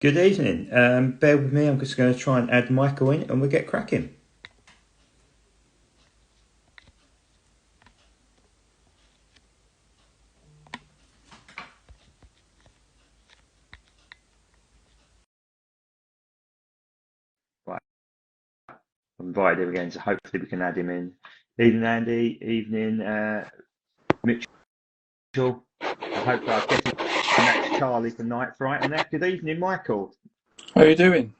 Good evening. Bear with me. I'm just going to try and add Michael in, and we'll get cracking. Right, I've invited him again, so hopefully we can add him in. Evening, Andy. Evening, Mitchell. I hope I guess that's Charlie from Night Fright on that. Good evening, Michael. How are you doing?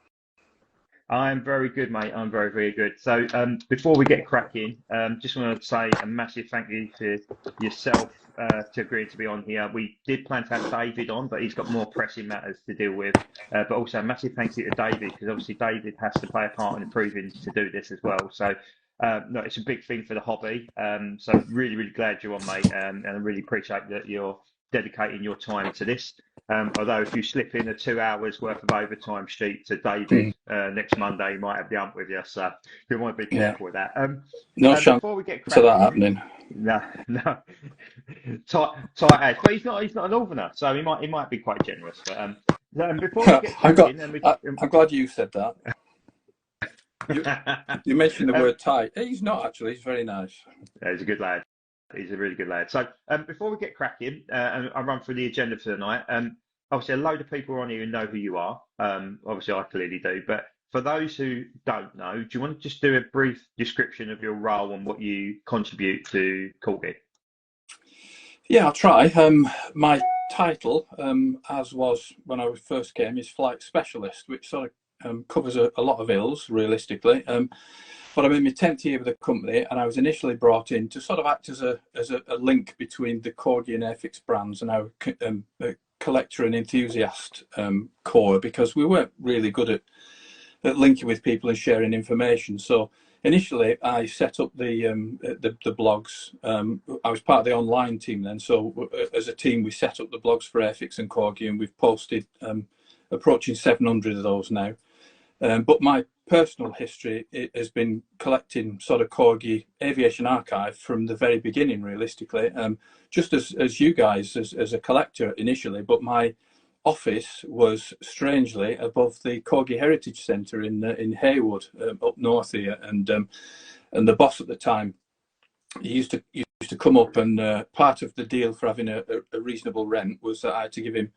I'm very good, mate. I'm very, very good. So, before we get cracking, just want to say a massive thank you to yourself to agreeing to be on here. We did plan to have David on, but he's got more pressing matters to deal with. But also, a massive thank you to David because obviously David has to play a part in improving to do this as well. So, no, it's a big thing for the hobby. So, really, really glad you're on, mate, and I really appreciate that you're dedicating your time to this. Although if you slip in a 2 hours worth of overtime sheet to David Mm, next Monday, he might have the ump with you. So you want to be yeah, careful with that. no chance Before we get of that cracking, happening. no, no, tight as, but he's not a northerner, so he might be quite generous. But before we get I'm glad, cracking, and we I'm glad you said that. You, you mentioned the um, word tight. He's not actually. He's very nice. he's a good lad. He's a really good lad. So before we get cracking, and I run through the agenda for the night. Obviously, a load of people are on here who know who you are. Obviously, I clearly do. But for those who don't know, do you want to just do a brief description of your role and what you contribute to Corgi? Yeah, I'll try. My title, as was when I first came, is flight specialist, which sort of covers a lot of ills, realistically. But I'm in my 10th year with the company, and I was initially brought in to sort of act as a link between the Corgi and Airfix brands and our collector and enthusiast core, because we weren't really good at linking with people and sharing information. So initially, I set up the blogs. I was part of the online team then. So as a team, we set up the blogs for Airfix and Corgi, and we've posted approaching 700 of those now. But my personal history has been collecting sort of Corgi aviation archive from the very beginning, realistically. Just as you guys, as a collector initially, but my office was strangely above the Corgi Heritage Centre in Haywood, up north here, and the boss at the time, he used to come up, and part of the deal for having a reasonable rent was that I had to give him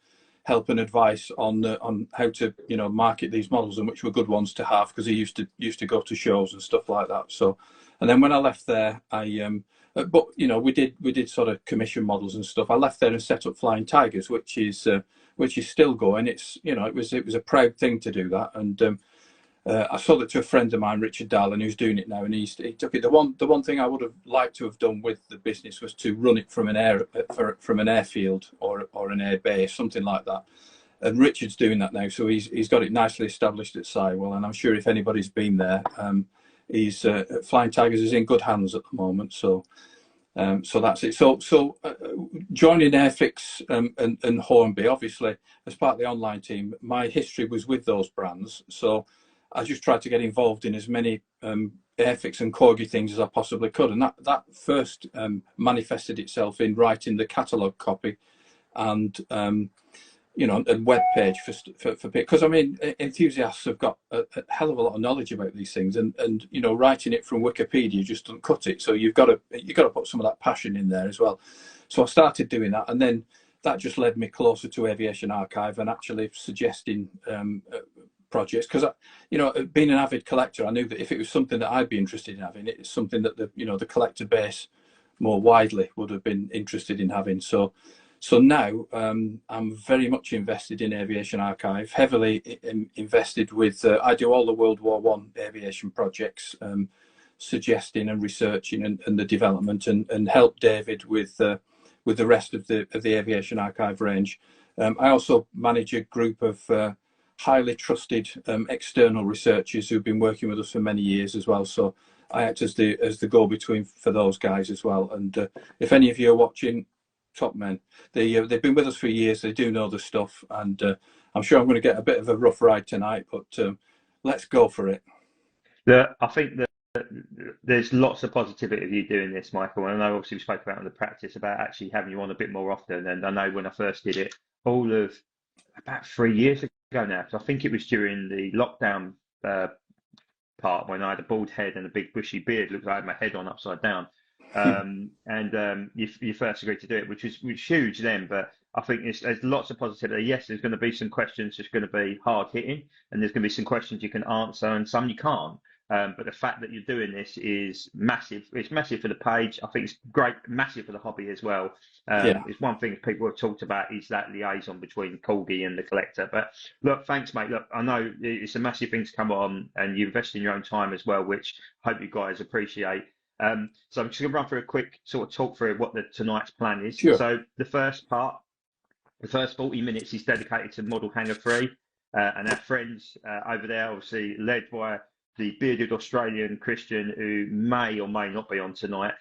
help and advice on how to market these models and which were good ones to have, because he used to go to shows and stuff like that. So, and then when I left there, but we did sort of commission models and stuff. I left there and set up Flying Tigers, which is still going. It was a proud thing to do that, and I sold it to a friend of mine, Richard Darlin, who's doing it now, and he took it. The one thing I would have liked to have done with the business was to run it from an airfield or an air base, something like that. And Richard's doing that now, so he's got it nicely established at Sywell, and I'm sure if anybody's been there, he's Flying Tigers is in good hands at the moment. So that's it. So joining Airfix and Hornby, obviously, as part of the online team, my history was with those brands. So I just tried to get involved in as many Airfix and Corgi things as I possibly could. And that first manifested itself in writing the catalogue copy and and web page for because I mean enthusiasts have got a hell of a lot of knowledge about these things, and writing it from Wikipedia just doesn't cut it. So you've got to put some of that passion in there as well. So I started doing that, and then that just led me closer to Aviation Archive and actually suggesting projects, because being an avid collector, I knew that if it was something that I'd be interested in having, it's something that the collector base more widely would have been interested in having. So now I'm very much invested in Aviation Archive, heavily invested with. I do all the World War One aviation projects, suggesting and researching and the development, and help David with the rest of the Aviation Archive range. I also manage a group of highly trusted external researchers who've been working with us for many years as well. So I act as the go-between for those guys as well. And if any of you are watching, top men. They've been with us for years. They do know the stuff, and I'm sure I'm going to get a bit of a rough ride tonight, but let's go for it. I think that there's lots of positivity of you doing this, Michael. And I know obviously we spoke about in the practice about actually having you on a bit more often. And I know when I first did it, all of about 3 years ago now, because I think it was during the lockdown part when I had a bald head and a big bushy beard, looked like I had my head on upside down. You first agreed to do it, which was huge then. But I think there's lots of positivity. Yes, there's going to be some questions that's going to be hard hitting, and there's going to be some questions you can answer and some you can't. But the fact that you're doing this is massive. It's massive for the page. I think it's great, massive for the hobby as well. Yeah, It's one thing people have talked about is that liaison between Corgi and the collector. But look, thanks, mate. Look, I know it's a massive thing to come on, and you invest in your own time as well, which I hope you guys appreciate. So I'm just going to run through a quick sort of talk through what tonight's plan is. sure. So the first part, the first 40 minutes is dedicated to Model Hangar 3, and our friends over there, obviously led by the bearded Australian Christian, who may or may not be on tonight,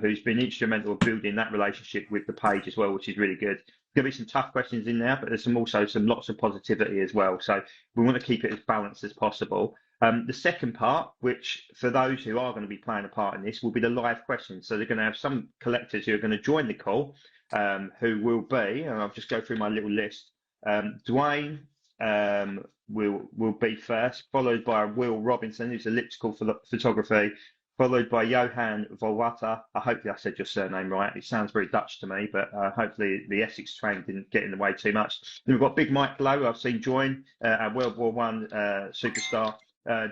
who's been instrumental in building that relationship with the page as well, which is really good. There'll be some tough questions in there, but there's also some lots of positivity as well. So we want to keep it as balanced as possible. The second part, which for those who are going to be playing a part in this, will be the live questions. So they're going to have some collectors who are going to join the call, who will be, and I'll just go through my little list. Dwayne will be first, followed by Will Robinson, who's elliptical photography, followed by Johan Volwata. I hope I said your surname right. It sounds very Dutch to me, but hopefully the Essex train didn't get in the way too much. Then we've got Big Mike Lowe, I've seen join, our World War One superstar.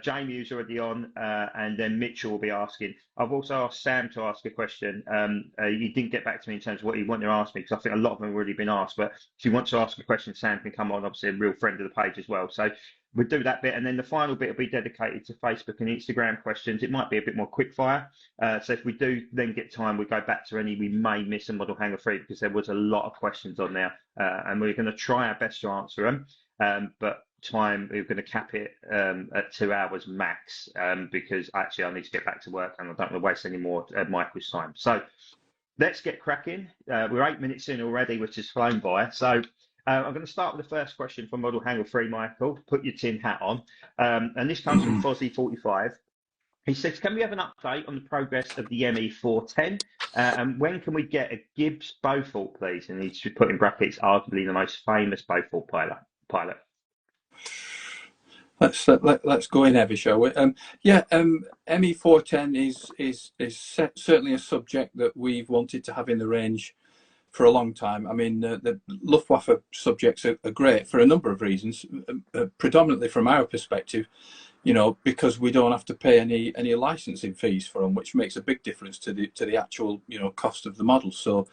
Jamie, who's already on, and then Mitchell will be asking. I've also asked Sam to ask a question. He didn't get back to me in terms of what he wanted to ask me, because I think a lot of them have already been asked. But if you want to ask a question, Sam can come on, obviously a real friend of the page as well. So we'll do that bit. And then the final bit will be dedicated to Facebook and Instagram questions. It might be a bit more quick fire. So if we do then get time, we go back to any we may miss in Model Hangar 3, because there was a lot of questions on there. And we're going to try our best to answer them. But time we're going to cap it at 2 hours max, because actually I need to get back to work and I don't want to waste any more Michael's time. So let's get cracking. We're 8 minutes in already, which has flown by. So I'm going to start with the first question from Model Hangar 3, Michael. Put your tin hat on. And this comes from Fozzy45. He says, can we have an update on the progress of the ME410? And when can we get a Gibbs Beaufort, please? And he's put in brackets, arguably the most famous Beaufort pilot. Let's go in heavy, shall we? ME410 is certainly a subject that we've wanted to have in the range for a long time. I mean, the Luftwaffe subjects are great for a number of reasons, predominantly from our perspective, because we don't have to pay any licensing fees for them, which makes a big difference to the actual cost of the model. So.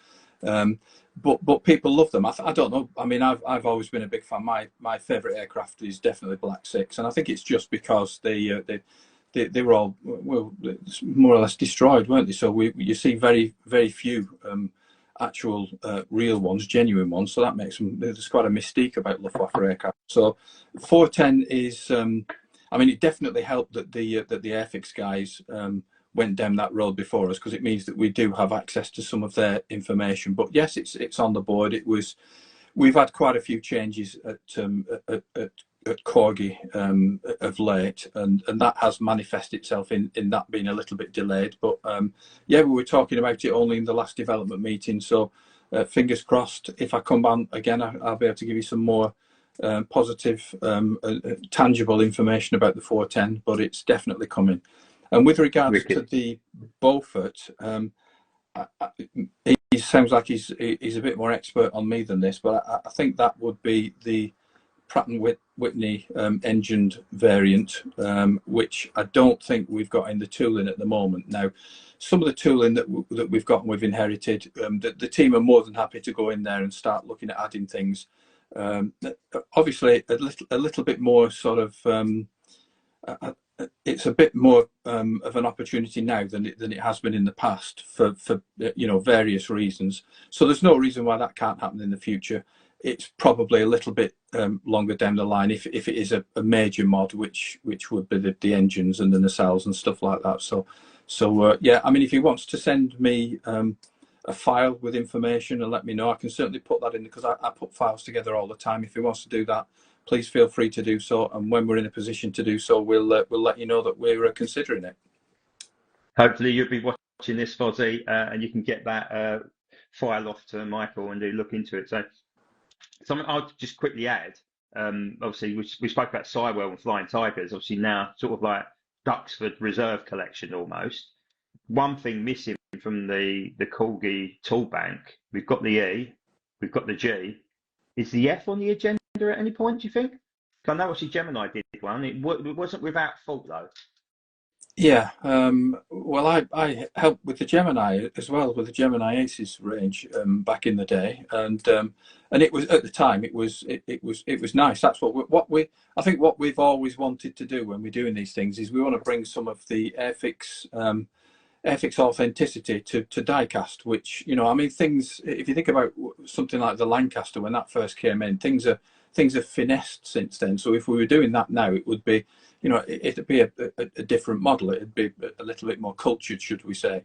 But people love them. I don't know. I mean, I've always been a big fan. My favourite aircraft is definitely Black 6, and I think it's just because they were all more or less destroyed, weren't they? So you see very few actual real ones, genuine ones. So that makes them. There's quite a mystique about Luftwaffe aircraft. So 410 is. I mean, it definitely helped that the Airfix guys. Went down that road before us, because it means that we do have access to some of their information. But yes, it's on the board. We've had quite a few changes at Corgi of late, and that has manifested itself in that being a little bit delayed. But we were talking about it only in the last development meeting. So fingers crossed, if I come on again, I'll be able to give you some more positive, tangible information about the 410. But it's definitely coming. And with regards to the Beaufort, he sounds like he's a bit more expert on me than this, but I think that would be the Pratt and Whitney engined variant, which I don't think we've got in the tooling at the moment. Now, some of the tooling that we've got and we've inherited, the team are more than happy to go in there and start looking at adding things. Obviously, a little bit more sort of. It's a bit more of an opportunity now than it has been in the past for various reasons. So there's no reason why that can't happen in the future. It's probably a little bit longer down the line if it is a major mod, which would be the engines and the nacelles and stuff like that. So I mean, if he wants to send me a file with information and let me know, I can certainly put that in, because I put files together all the time. If he wants to do that, please feel free to do so, and when we're in a position to do so, we'll let you know that we're considering it. Hopefully you'll be watching this, Fozzy, and you can get that file off to Michael and do look into it. So something I'll just quickly add Obviously, we spoke about Sywell and Flying Tigers. Obviously, now sort of like Duxford Reserve Collection almost. One thing missing from the Corgi tool bank, we've got the E, we've got the G. Is the F on the agenda at any point, do you think? 'Cause I know obviously Gemini did one. It wasn't without fault though. Yeah, well, I helped with the Gemini as well, with the Gemini Aces range back in the day, and it was at the time it was nice. That's I think what we've always wanted to do when we're doing these things is we want to bring some of the Airfix authenticity to diecast, which, you know, I mean, things, if you think about something like the Lancaster when that first came in, things are finessed since then. So if we were doing that now, it would be, you know, it'd be a different model. It'd be a little bit more cultured, should we say.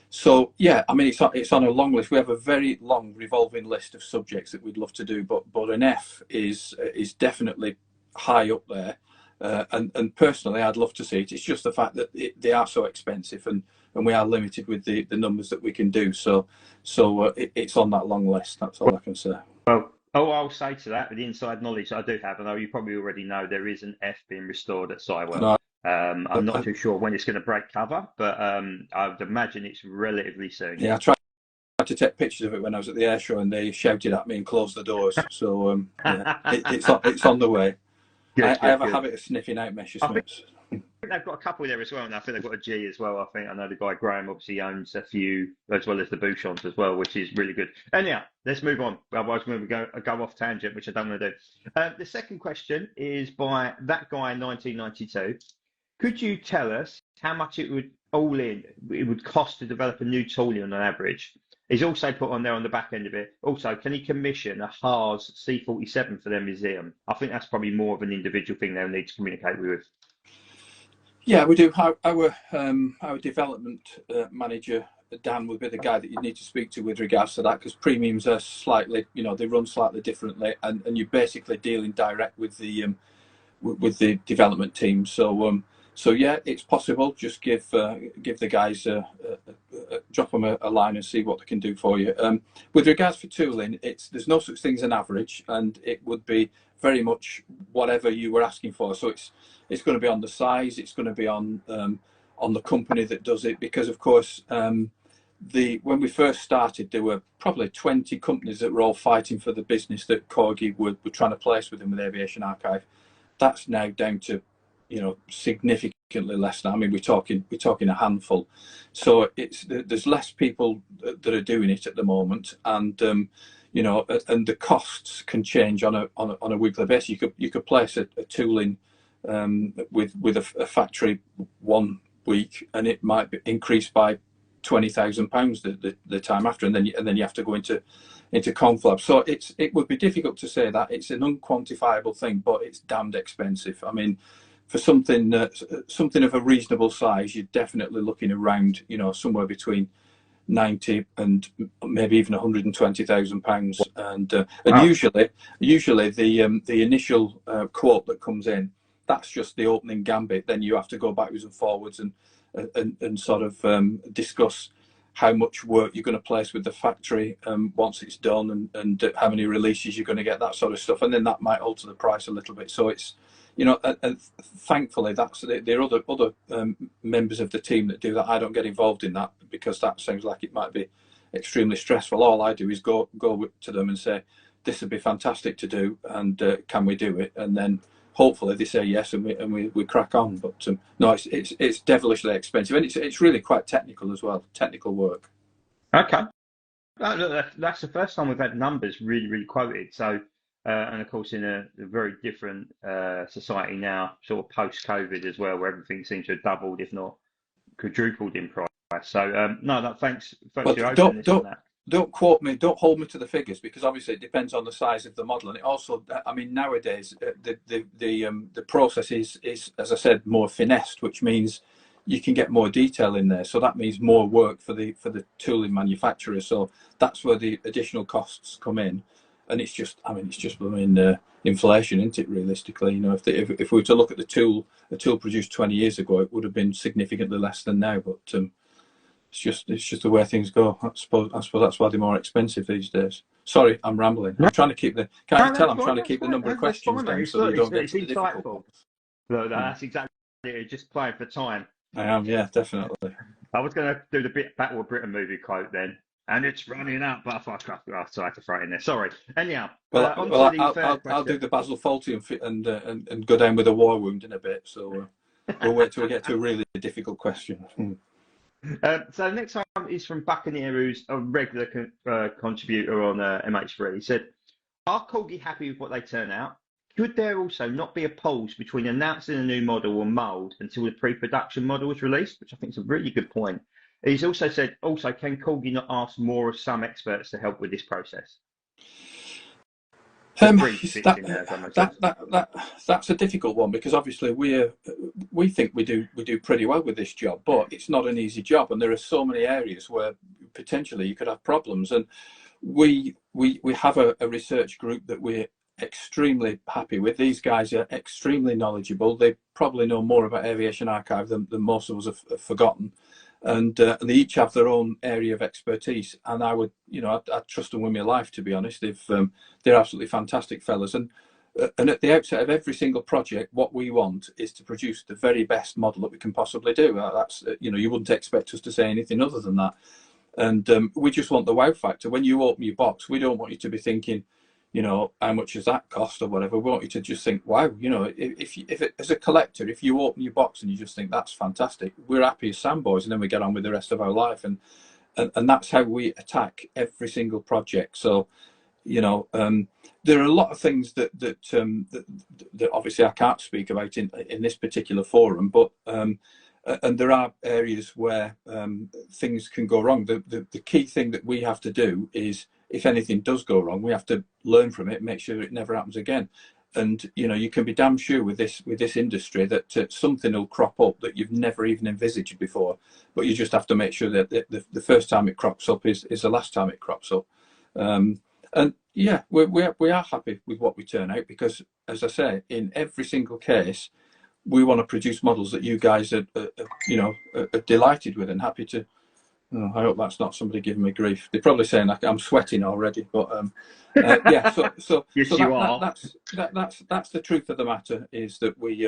So yeah, I mean, it's on a long list. We have a very long revolving list of subjects that we'd love to do, but an F is definitely high up there. And personally, I'd love to see it. It's just the fact that they are so expensive, and we are limited with the numbers that we can do. So it's on that long list. That's all I can say. Well, I'll say to that, with the inside knowledge that I do have, I know you probably already know there is an F being restored at Sywell. I'm not too sure when it's going to break cover, but I would imagine it's relatively soon. Yeah, I tried to take pictures of it when I was at the air show, and they shouted at me and closed the doors. So yeah, it's on the way. I have a habit of sniffing out Messerschmitts. I think they've got a couple there as well, and I think they've got a G as well. I know the guy Graham obviously owns a few, as well as the Bouchons as well, which is really good. Anyhow, let's move on. Otherwise, we're going to go off tangent, which I don't want to do. The second question is by that guy in 1992. Could you tell us how much it would cost to develop a new tooling on average? He's also put on there on the back end of it. Also, can he commission a Haas C47 for their museum? I think that's probably more of an individual thing they'll need to communicate with. Yeah, we do. Our development manager, Dan, would be the guy that you need to speak to with regards to that, because premiums are slightly, you know, they run slightly differently, and you're basically dealing direct with the development team. So yeah, it's possible. Just give the guys drop them a line and see what they can do for you. With regards for tooling, there's no such thing as an average, and it would be very much whatever you were asking for. So it's going to be on the size, it's going to be on the company that does it, because of course when we first started, there were probably 20 companies that were all fighting for the business that Corgi were trying to place within with Aviation Archive. That's now down to, you know, significantly less now. I mean, we're talking a handful. So there's less people that are doing it at the moment, and you know, and the costs can change on a weekly basis. You could place a tooling with a factory one week, and it might be increased by £20,000 the time after, and then you have to go into conflab. So it would be difficult to say that it's an unquantifiable thing, but it's damned expensive. I mean, for something of a reasonable size, you're definitely looking around, you know, somewhere between 90 and maybe even £120,000, and Wow. usually the initial quote that comes in, that's just the opening gambit. Then you have to go backwards and forwards and sort of discuss how much work you're going to place with the factory once it's done, and how many releases you're going to get, that sort of stuff, and then that might alter the price a little bit. So it's, you know, and thankfully there are other members of the team that do that. I don't get involved in that because that sounds like it might be extremely stressful. All I do is go to them and say, this would be fantastic to do, and can we do it? And then hopefully they say yes, and we crack on. But no, it's devilishly expensive, and it's really quite technical as well, technical work. Okay. That's the first time we've had numbers really quoted. So, and of course, in a very different society now, sort of post-COVID as well, where everything seems to have doubled, if not quadrupled in price. So, no, thanks for your openness on that. Don't quote me, don't hold me to the figures, because obviously it depends on the size of the model, and it also, I mean, nowadays the process is, as I said, more finessed, which means you can get more detail in there. So that means more work for the tooling manufacturer. So that's where the additional costs come in, and it's just inflation, isn't it? Realistically, you know, if we were to look at a tool produced 20 years ago, it would have been significantly less than now, but. It's just the way things go. I suppose that's why they're more expensive these days. Sorry, I'm rambling. No, I'm trying to keep the. Can't you no, tell that's I'm fine. trying to That's keep the fine. number of That's questions fine, mate. down It's, so that look, you don't get it's to the difficult insightful. ones? Look, Hmm. that's exactly it. Just playing for time. I am, yeah, definitely. I was going to do the Battle of Britain movie quote then, and it's running out, but I thought, oh, so I had to throw it in there. Sorry. Anyhow, on to the third I'll do question. the Basil Fawlty and go down with a war wound in a bit. So we'll wait till we get to a really difficult question. So the next one is from Buccaneer, who's a regular contributor on MH3. He said, "Are Corgi happy with what they turn out? Could there also not be a pause between announcing a new model or mould until the pre-production model is released?" Which I think is a really good point. He's also said, also, can Corgi not ask more of some experts to help with this process? The bridge fits in there, if that makes sense. That's a difficult one because obviously we think we do pretty well with this job, but it's not an easy job, and there are so many areas where potentially you could have problems. And we have a research group that we're extremely happy with. These guys are extremely knowledgeable. They probably know more about Aviation Archive than most of us have forgotten. And they each have their own area of expertise. And I would, I'd trust them with my life, to be honest. They're absolutely fantastic fellas. And at the outset of every single project, what we want is to produce the very best model that we can possibly do. That's, you wouldn't expect us to say anything other than that. And we just want the wow factor. When you open your box, we don't want you to be thinking, how much does that cost or whatever. We want you to just think, wow, as a collector, if you open your box and you just think that's fantastic, we're happy as sandboys, and then we get on with the rest of our life. And that's how we attack every single project. So, there are a lot of things that obviously I can't speak about in this particular forum, but and there are areas where things can go wrong. The key thing that we have to do is, if anything does go wrong, we have to learn from it, make sure it never happens again. And you can be damn sure with this industry that something will crop up that you've never even envisaged before. But you just have to make sure that the first time it crops up is the last time it crops up. And yeah, we are happy with what we turn out because, as I say, in every single case, we want to produce models that you guys are delighted with and happy to. Oh, I hope that's not somebody giving me grief. They're probably saying I'm sweating already, but yeah. So Yes, so you are. that's the truth of the matter is that we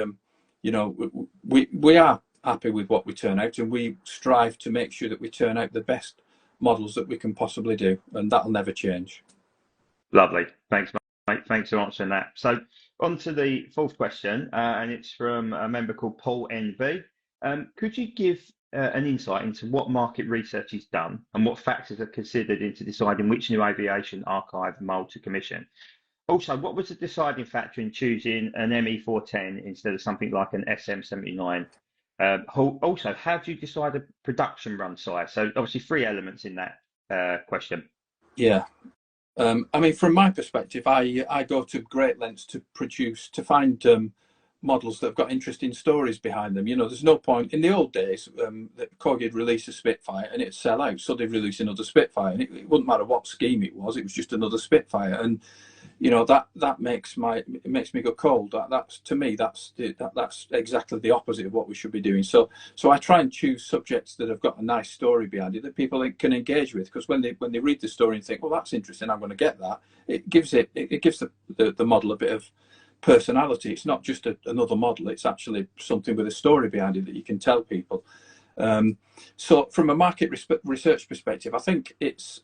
are happy with what we turn out, and we strive to make sure that we turn out the best models that we can possibly do, and that'll never change. Lovely. Thanks, mate. Thanks for answering that. So on to the fourth question, and it's from a member called Paul NV. Could you give an insight into what market research is done and what factors are considered into deciding which new aviation archive mould to commission? Also, what was the deciding factor in choosing an ME410 instead of something like an SM79? Also, how do you decide a production run size? So obviously 3 elements in that question. Yeah. I mean, from my perspective, I go to great lengths to find models that have got interesting stories behind them. There's no point in the old days that Corgi would release a Spitfire and it'd sell out, so they'd release another Spitfire, and it wouldn't matter what scheme it was just another Spitfire, and that makes me go cold. That's to me that's exactly the opposite of what we should be doing. So I try and choose subjects that have got a nice story behind it that people can engage with, because when they read the story and think, well, that's interesting, I'm going to get that, it gives the model a bit of personality. It's not just another model, it's actually something with a story behind it that you can tell people. So from a market research perspective, I think it's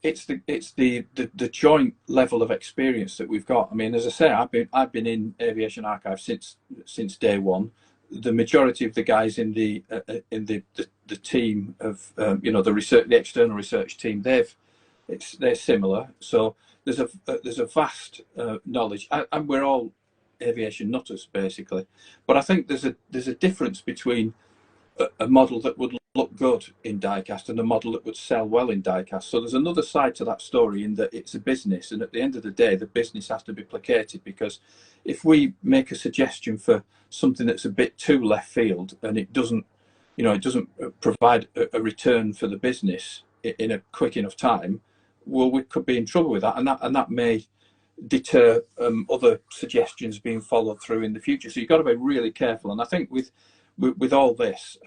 the joint level of experience that we've got. I mean, as I say, I've been in Aviation Archive since day one. The majority of the guys in the team of the external research team, they're similar. So there's a vast knowledge, and we're all aviation nutters basically. But I think there's a difference between a model that would look good in Diecast and a model that would sell well in Diecast. So there's another side to that story in that it's a business, and at the end of the day, the business has to be placated, because if we make a suggestion for something that's a bit too left field and it doesn't provide a return for the business in a quick enough time, well, we could be in trouble with that, and that may deter other suggestions being followed through in the future. So you've got to be really careful. And I think with with all this,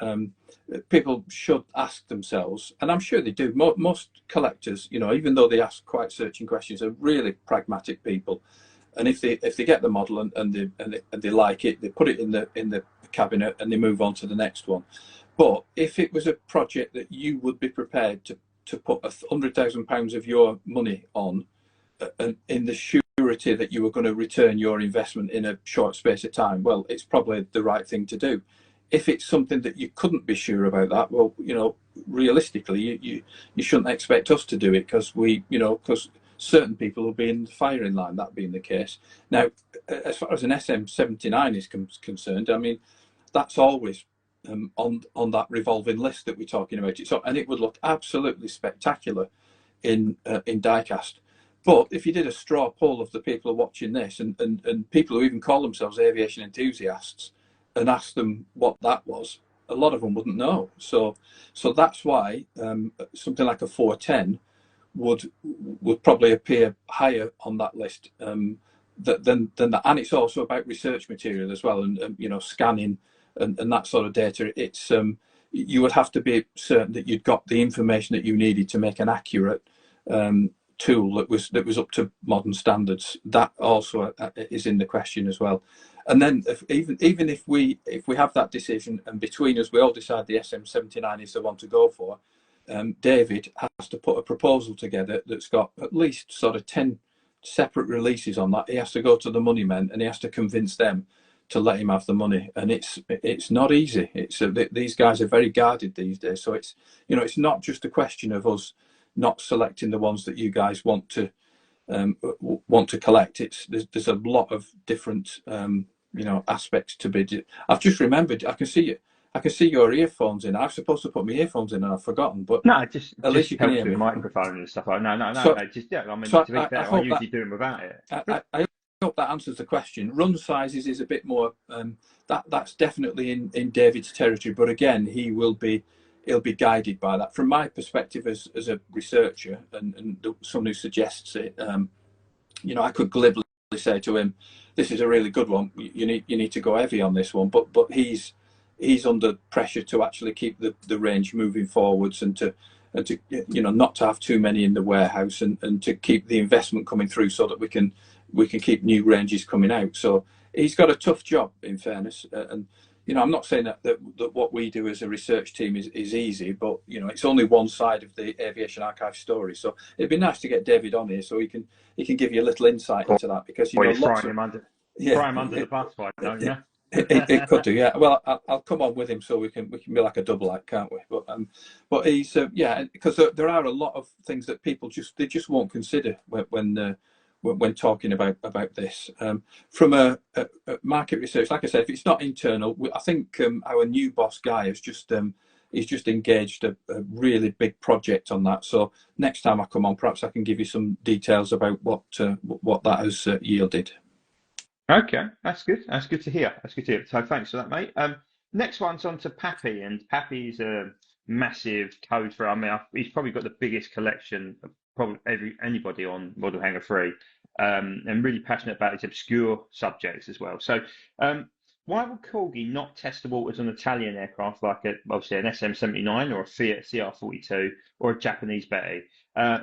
people should ask themselves, and I'm sure they do. Most collectors, even though they ask quite searching questions, are really pragmatic people. And if they get the model and they like it, they put it in the cabinet and they move on to the next one. But if it was a project that you would be prepared to put £100,000 of your money on, in the surety that you were going to return your investment in a short space of time, well, it's probably the right thing to do. If it's something that you couldn't be sure about that, well, realistically, you shouldn't expect us to do it, because certain people will be in the firing line, that being the case. Now, as far as an SM79 is concerned, I mean, that's always on that revolving list that we're talking about. And it would look absolutely spectacular in diecast. But if you did a straw poll of the people watching this, and people who even call themselves aviation enthusiasts, and asked them what that was, a lot of them wouldn't know. So that's why something like a 410 would probably appear higher on that list than that. And it's also about research material as well, and scanning and that sort of data. It's you would have to be certain that you'd got the information that you needed to make an accurate tool that was up to modern standards. That also is in the question as well. And then even if we have that decision, and between us we all decide the SM79 is the one to go for, David has to put a proposal together that's got at least sort of 10 separate releases on that. He has to go to the money men and he has to convince them to let him have the money, and it's not easy. These guys are very guarded these days, so it's not just a question of us not selecting the ones that you guys want to collect. There's a lot of different aspects to be. I've just remembered. I can see your earphones in. I was supposed to put my earphones in and I've forgotten. But no, just at least you can helps hear with me. the microphone and stuff. No. Just I mean, so to be fair, I usually do them without it. I hope that answers the question. Run sizes is a bit more. That's definitely in David's territory. But again, he'll be guided by that. From my perspective as a researcher and someone who suggests it, I could glibly say to him, "This is a really good one. You need to go heavy on this one." But he's under pressure to actually keep the range moving forwards, and to not to have too many in the warehouse, and to keep the investment coming through so that we can keep new ranges coming out. So he's got a tough job, in fairness. And I'm not saying that what we do as a research team is easy, but it's only one side of the Aviation Archive story. So it'd be nice to get David on here so he can give you a little insight into that, because throw him under the bus, why don't you? It could do, yeah. Well, I'll come on with him so we can be like a double act, can't we? But he's because there are a lot of things that people just won't consider when talking about this. From a market research, like I said, if it's not internal, I think our new boss guy has just he's just engaged a really big project on that. So next time I come on, perhaps I can give you some details about what that has yielded. Okay, that's good. That's good to hear. So thanks for that, mate. Next one's on to Pappy, and Pappy's a massive code for. I mean, he's probably got the biggest collection of probably anybody on Model Hangar 3, and really passionate about his obscure subjects as well. So, why would Corgi not test the waters on Italian aircraft like obviously an SM79 or a Fiat CR42 or a Japanese Betty?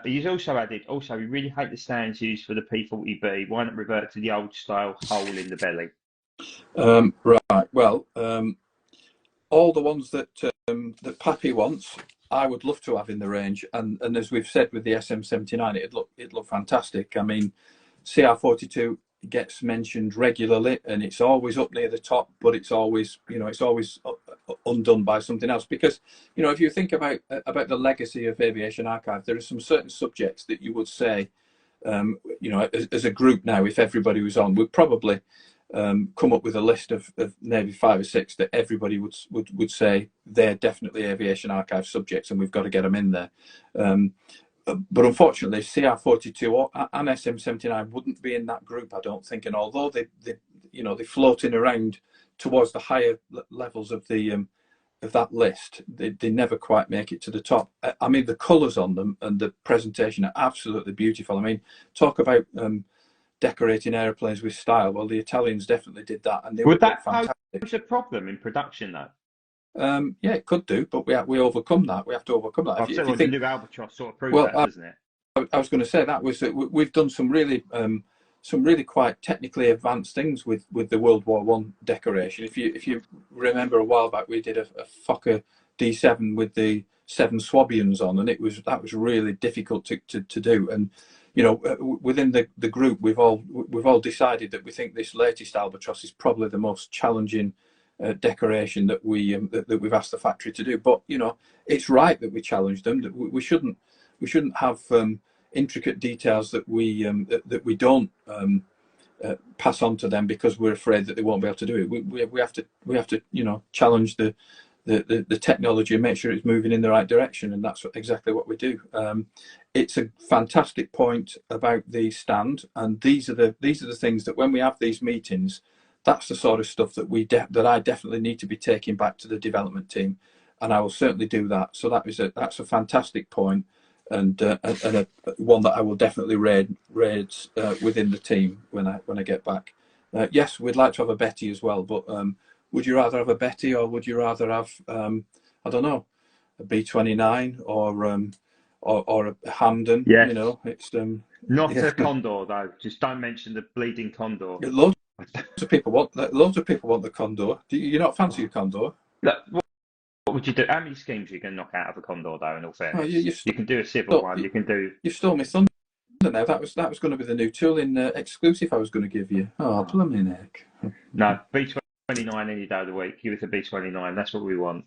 He's also added, we really hate the stands used for the P40B. Why not revert to the old style hole in the belly? Right. Well, all the ones that Pappy wants, I would love to have in the range. And as we've said with the SM79, it'd look fantastic. I mean, CR42 gets mentioned regularly, and it's always up near the top, but it's always undone by something else. Because if you think about the legacy of Aviation Archive, there are some certain subjects that you would say, as a group now, if everybody was on, we'd probably come up with a list of maybe 5 or 6 that everybody would say they're definitely Aviation Archive subjects, and we've got to get them in there. But unfortunately, CR42 and SM79 wouldn't be in that group, I don't think. And although they're floating around towards the higher levels of that list, they never quite make it to the top. I mean, the colours on them and the presentation are absolutely beautiful. I mean, talk about decorating airplanes with style. Well, the Italians definitely did that, and they would that fantastic. pose a problem in production, though? Yeah, it could do, but we overcome that. We have to overcome that. I've If said, you well, the think, new Albatross sort of proves well, that, doesn't it? I was going to say that was we've done some really quite technically advanced things with the World War One decoration. If you remember a while back, we did a Fokker D7 with the 7 Swabians on, and that was really difficult to do. And you know, within the group, we've all decided that we think this latest Albatross is probably the most challenging decoration that we've asked the factory to do. But you know, it's right that we challenge them. That we shouldn't have intricate details that we don't pass on to them because we're afraid that they won't be able to do it. We have to you know, challenge the technology and make sure it's moving in the right direction, and that's exactly what we do. It's a fantastic point about the stand, and these are the things that when we have these meetings, that's the sort of stuff that that I definitely need to be taking back to the development team, and I will certainly do that. So that's a fantastic point, and one that I will definitely raise within the team when I get back. Yes, we'd like to have a Betty as well, but would you rather have a Betty, or would you rather have I don't know, a B-29 or a Hamden? Yes. You know, it's Not yeah. a Condor though. Just don't mention the bleeding Condor. Loads of people want the Condor. Do you not fancy a Condor? Look, what would you do? How many schemes you can knock out of a Condor though? In all Oh, fairness, you can do a civil one. You can do. You stole my thunder now. That was going to be the new tooling exclusive I was going to give you. Oh, blooming heck. No, B-29 any day of the week. Give us a B-29. That's what we want.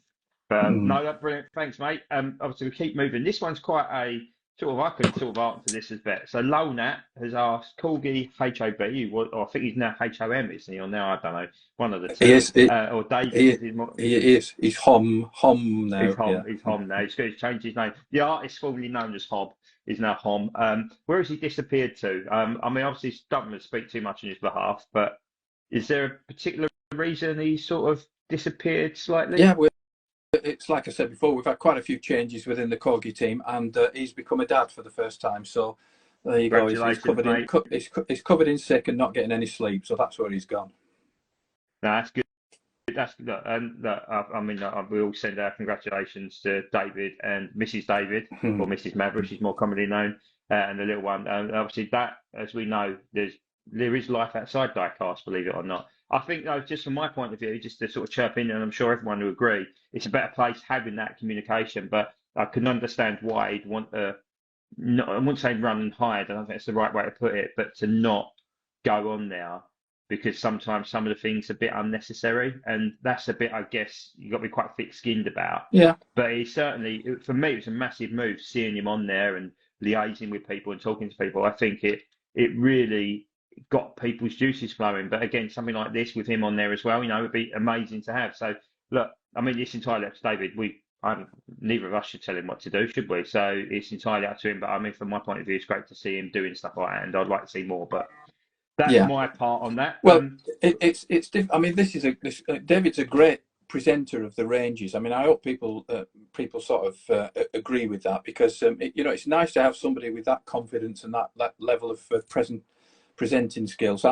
No, that's brilliant. Thanks, mate. Obviously, we keep moving. This one's quite a sort of, I could sort of answer this as better. So, Lolnat has asked Corgi HOB, or I think he's now HOM, isn't he? Or now, I don't know, one of the two. He is. Or David. He is. He's Hom now. He's Hom. Yeah. He's Hom now. He's changed his name. The artist formerly known as Hob is now Hom. Where has he disappeared to? I mean, obviously, don't want to speak too much on his behalf, but is there a particular reason he sort of disappeared slightly? Yeah, it's like I said before, we've had quite a few changes within the Corgi team, and he's become a dad for the first time. So there you go. He's covered in sick and not getting any sleep. So that's where he's gone. No, that's good. That's good. And I mean, we all send our congratulations to David and Mrs. David, or Mrs. Maverick, she's more commonly known, and the little one. Obviously, that, as we know, there is life outside Diecast, believe it or not. I think, though, just from my point of view, just to sort of chirp in, and I'm sure everyone will agree, it's a better place having that communication. But I can understand why he'd want to, I wouldn't say run and hide, I don't think that's the right way to put it, but to not go on there, because sometimes some of the things are a bit unnecessary, and that's a bit, I guess, you've got to be quite thick-skinned about. Yeah. But he certainly, for me, it was a massive move seeing him on there and liaising with people and talking to people. I think it really got people's juices flowing. But again, something like this with him on there as well, you know, would be amazing to have. So look, I mean, it's entirely up to David. Neither of us should tell him what to do, should we? So it's entirely up to him. But I mean, from my point of view, it's great to see him doing stuff like that, and I'd like to see more. But that's my part on that. Well, it's I mean, David's a great presenter of the ranges. I mean, I hope people sort of agree with that, because you know, it's nice to have somebody with that confidence and that level of presenting skills.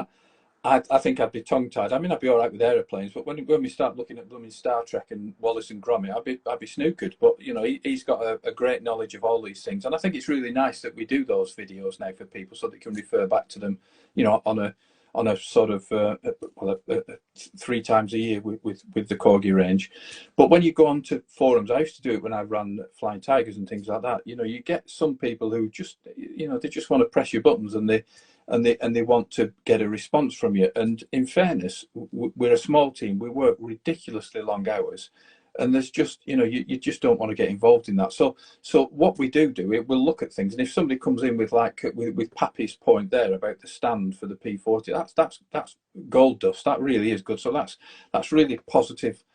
I think I'd be tongue-tied. I mean, I'd be all right with aeroplanes, but when we start looking at blooming Star Trek and Wallace and Gromit, I'd be snookered. But you know, he's got a great knowledge of all these things, and I think it's really nice that we do those videos now for people, so they can refer back to them, you know, on a sort of 3 times a year with the Corgi range. But when you go on to forums, I used to do it when I ran Flying Tigers and things like that. You know, you get some people who just, you know, they just want to press your buttons, and they want to get a response from you. And in fairness, we're a small team. We work ridiculously long hours, and there's just, you know, you just don't want to get involved in that. So what we do, we'll look at things, and if somebody comes in with with Pappy's point there about the stand for the P40, that's gold dust. That really is good. So that's really positive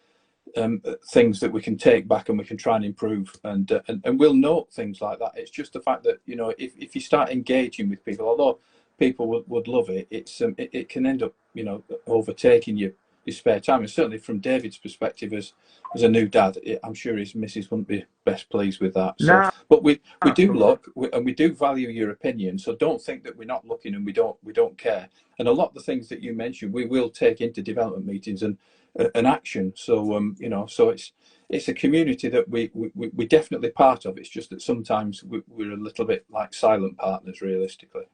things that we can take back and we can try and improve, and we'll note things like that. It's just the fact that, you know, if you start engaging with people, although people would love it, it can end up, you know, overtaking you his spare time. And certainly from David's perspective, as a new dad, I'm sure his missus wouldn't be best pleased with that. So, No, but we of do course. look, and we do value your opinion. So don't think that we're not looking and we don't care. And a lot of the things that you mentioned, we will take into development meetings and an action. So you know, so it's a community that we definitely part of. It's just that sometimes we're a little bit like silent partners, realistically.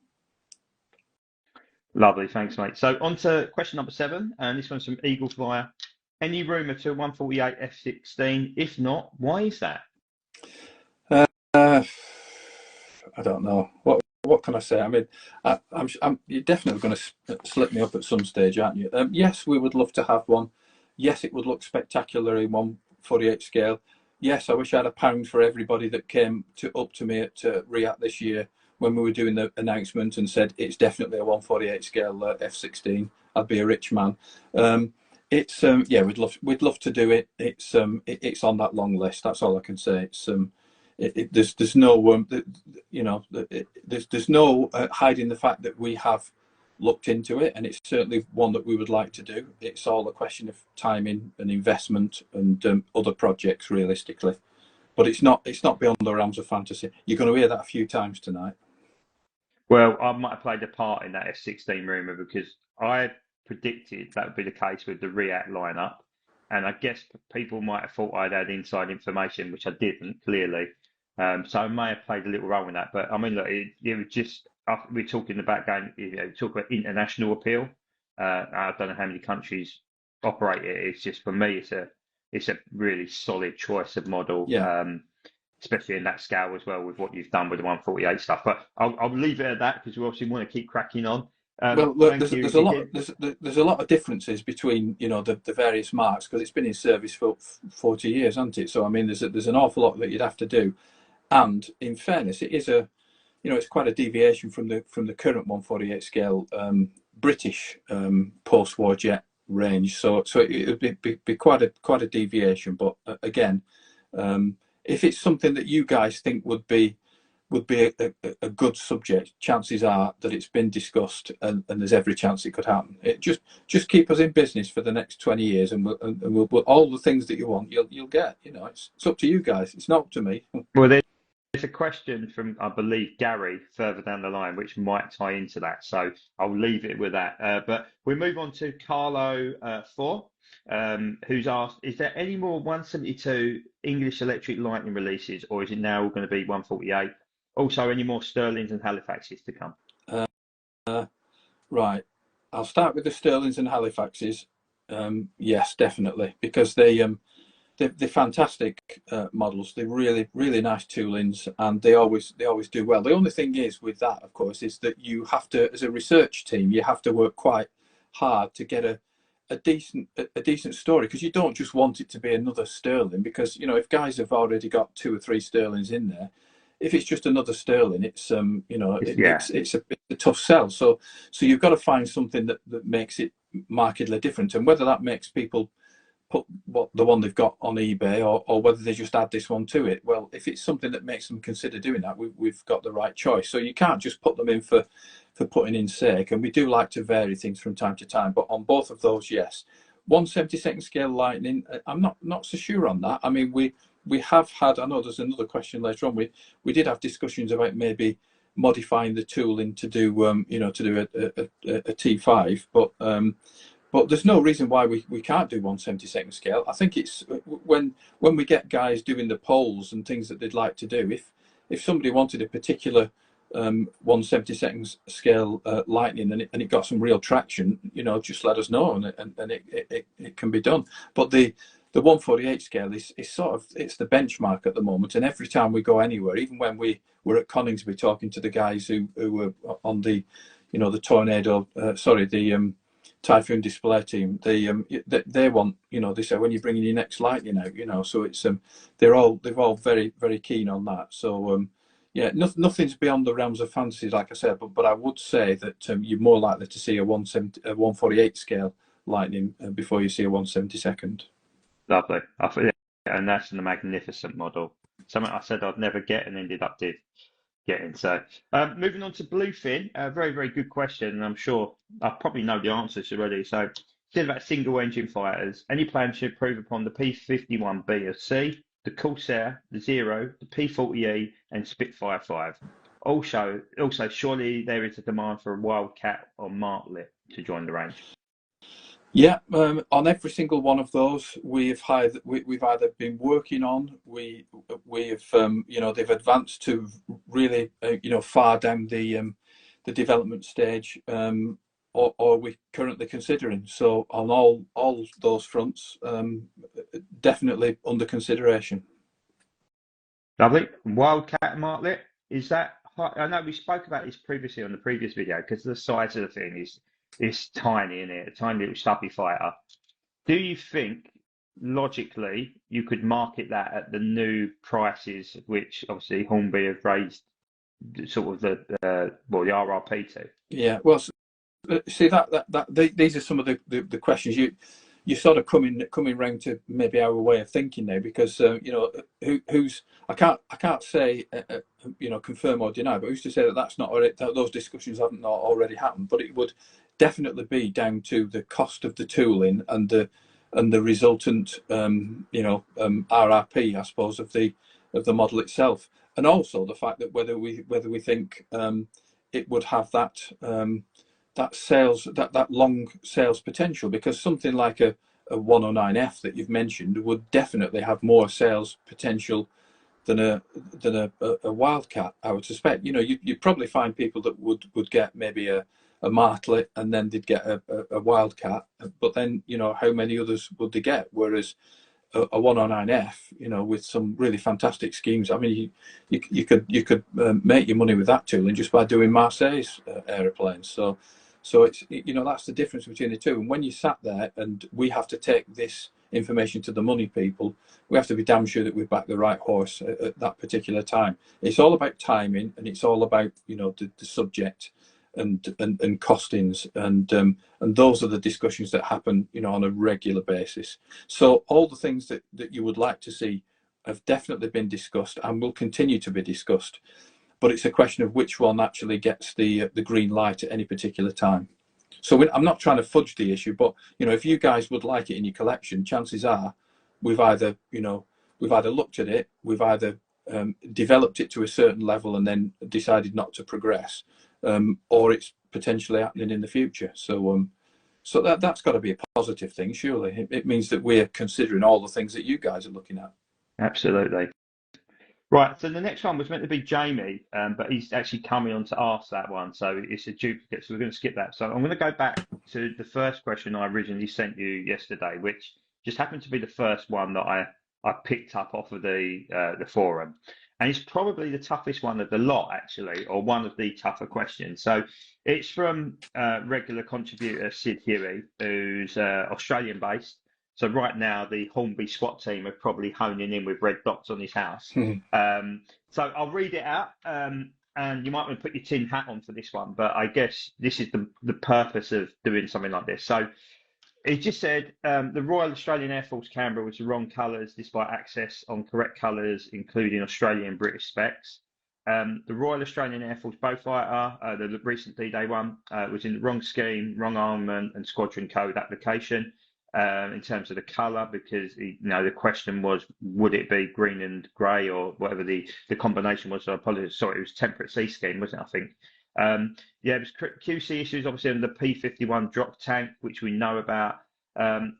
Lovely, thanks, mate. So on to question number 7, and this one's from Eagle Flyer. Any rumour to 148 F-16? If not, why is that? Uh, I don't know. What can I say? I mean, you're definitely going to slip me up at some stage, aren't you? Yes, we would love to have one. Yes, it would look spectacular in 148 scale. Yes, I wish I had £1 for everybody that came up to me at RIAT this year when we were doing the announcement and said it's definitely a 148 scale F-16. I'd be a rich man. It's yeah, we'd love to do it. It's on that long list. That's all I can say. It's there's no you know, there's no hiding the fact that we have looked into it, and it's certainly one that we would like to do. It's all a question of timing and investment and other projects, realistically. But it's not beyond the realms of fantasy. You're going to hear that a few times tonight. Well, I might have played a part in that F-16 rumour because I predicted that would be the case with the REACT lineup, and I guess people might have thought I'd had inside information, which I didn't, clearly. So I may have played a little role in that. But I mean, look, it was just we're talking about going, you know, talk about international appeal. I don't know how many countries operate it. It's just for me, it's a really solid choice of model. Yeah. Especially in that scale as well with what you've done with the 148 stuff. But I'll leave it at that because we obviously want to keep cracking on. Well, look, Thank you there's a lot again. there's a lot of differences between, you know, the various marks, because it's been in service for 40 years, hasn't it? So I mean, there's an awful lot that you'd have to do. And in fairness, it is you know, it's quite a deviation from the current 148 scale British post-war jet range. So it would be quite a deviation. But again, if it's something that you guys think would be a good subject, chances are that it's been discussed, and there's every chance it could happen. It just keep us in business for the next 20 years, and we'll all the things that you want, you'll get. You know, it's up to you guys. It's not up to me. Well, there's a question from, I believe, Gary further down the line, which might tie into that. So I'll leave it with that. But we move on to Carlo 4, who's asked, is there any more 172 English Electric Lightning releases, or is it now all going to be 148? Also, any more Sterlings and Halifaxes to come? Right. I'll start with the Sterlings and Halifaxes. Yes, definitely, because they're fantastic models. They're really nice toolings, and they always do well. The only thing is with that, of course, is that you have to, as a research team, you have to work quite hard to get a decent story, because you don't just want it to be another Sterling, because, you know, if guys have already got 2 or 3 Sterlings in there, if it's just another Sterling, it's you know, it's a tough sell. So you've got to find something that makes it markedly different, and whether that makes people put the one they've got on eBay, or whether they just add this one to it. Well, if it's something that makes them consider doing that, we've got the right choice. So you can't just put them in for putting in sake, and we do like to vary things from time to time. But on both of those, yes. 1/72 scale Lightning, I'm not so sure on that. I mean, we have had, I know there's another question later on, we did have discussions about maybe modifying the tooling to do you know, to do a T5, but there's no reason why we can't do 1/72 scale. I think it's when we get guys doing the polls and things that they'd like to do, if somebody wanted a particular 1/72 scale Lightning, and it got some real traction, you know, just let us know, and it can be done. But the 148 scale is sort of, it's the benchmark at the moment, and every time we go anywhere, even when we were at Coningsby talking to the guys who were on the, you know, the Tornado, the Typhoon display team, they want, you know, they say, when you're bringing your next Lightning out, you know, so it's they're all very keen on that. So yeah, nothing's beyond the realms of fantasy, like I said, but I would say that you're more likely to see a 148 scale Lightning before you see a 1/72. Lovely. And that's a magnificent model. Something I said I'd never get and ended up getting. So moving on to Bluefin, a very good question, and I'm sure I probably know the answers already. So Still about single engine fighters. Any plan to improve upon the P-51B or C, the Corsair, the Zero, the P-40E, and Spitfire 5. Also, surely there is a demand for a Wildcat or Martlet to join the range. Yeah, on every single one of those, we've either been working on, we've they've advanced to really far down the development stage, or we're currently considering. So on all those fronts, definitely under consideration. Lovely. Wildcat and Martlet, is that? I know we spoke about this previously on the previous video because the size of the thing is tiny in it, a tiny little stubby fighter. Do you think logically you could market that at the new prices, which obviously Hornby have raised sort of the RRP to? Yeah, well, see these are some of the questions you sort of coming round to maybe our way of thinking now, because who's I can't say confirm or deny, but who's to say that that's not already, that those discussions haven't not already happened. But it would definitely be down to the cost of the tooling and the resultant RRP, I suppose, of the model itself, and also the fact that whether we think it would have that long sales potential, because something like a 109F that you've mentioned would definitely have more sales potential than a Wildcat, I would suspect. You'd probably find people that would get maybe a Martlet and then they'd get a Wildcat, but then how many others would they get? Whereas a 109F, with some really fantastic schemes. I mean, you could make your money with that tooling just by doing Marseille's aeroplanes. So it's that's the difference between the two. And when you sat there and we have to take this information to the money people, we have to be damn sure that we back the right horse at that particular time. It's all about timing, and it's all about the subject and costings, and those are the discussions that happen on a regular basis. So all the things that you would like to see have definitely been discussed and will continue to be discussed, but it's a question of which one actually gets the green light at any particular time. So I'm not trying to fudge the issue, but if you guys would like it in your collection, chances are we've either looked at it, we've either developed it to a certain level and then decided not to progress, or it's potentially happening in the future. So that's got to be a positive thing, surely. It means that we're considering all the things that you guys are looking at. Absolutely. Right, so the next one was meant to be Jamie, but he's actually coming on to ask that one, so it's a duplicate, so we're going to skip that. So I'm going to go back to the first question I originally sent you yesterday, which just happened to be the first one that I picked up off of the forum. And it's probably the toughest one of the lot, actually, or one of the tougher questions. So it's from regular contributor Sid Huey, who's Australian-based. So right now, the Hornby SWAT team are probably honing in with red dots on his house. So I'll read it out, and you might want to put your tin hat on for this one, but I guess this is the purpose of doing something like this. So he just said, the Royal Australian Air Force Canberra was the wrong colours despite access on correct colours, including Australian and British specs. The Royal Australian Air Force Beaufighter, the recent D-Day one, was in the wrong scheme, wrong armament and squadron code application. In terms of the colour, because the question was, would it be green and grey or whatever the combination was? So I apologise. Sorry, it was temperate sea scheme, wasn't it? I think. It was QC issues, obviously, on the P-51 drop tank, which we know about.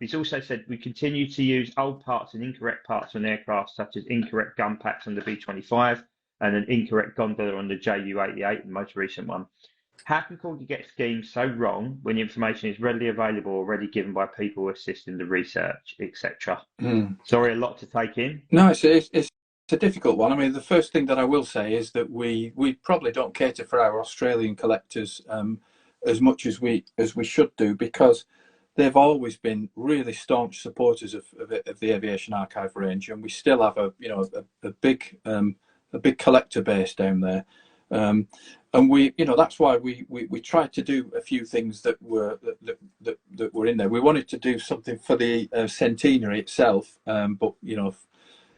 He's also said we continue to use old parts and incorrect parts on aircraft, such as incorrect gun packs on the B-25 and an incorrect gondola on the Ju-88, the most recent one. How can Corgi get schemes so wrong when the information is readily available, already given by people assisting the research, etc.? Sorry, a lot to take in. No, it's a difficult one. I mean, the first thing that I will say is that we probably don't cater for our Australian collectors as much as we should do, because they've always been really staunch supporters of the Aviation Archive range, and we still have a big collector base down there. And we, that's why we tried to do a few things that were in there. We wanted to do something for the centenary itself, but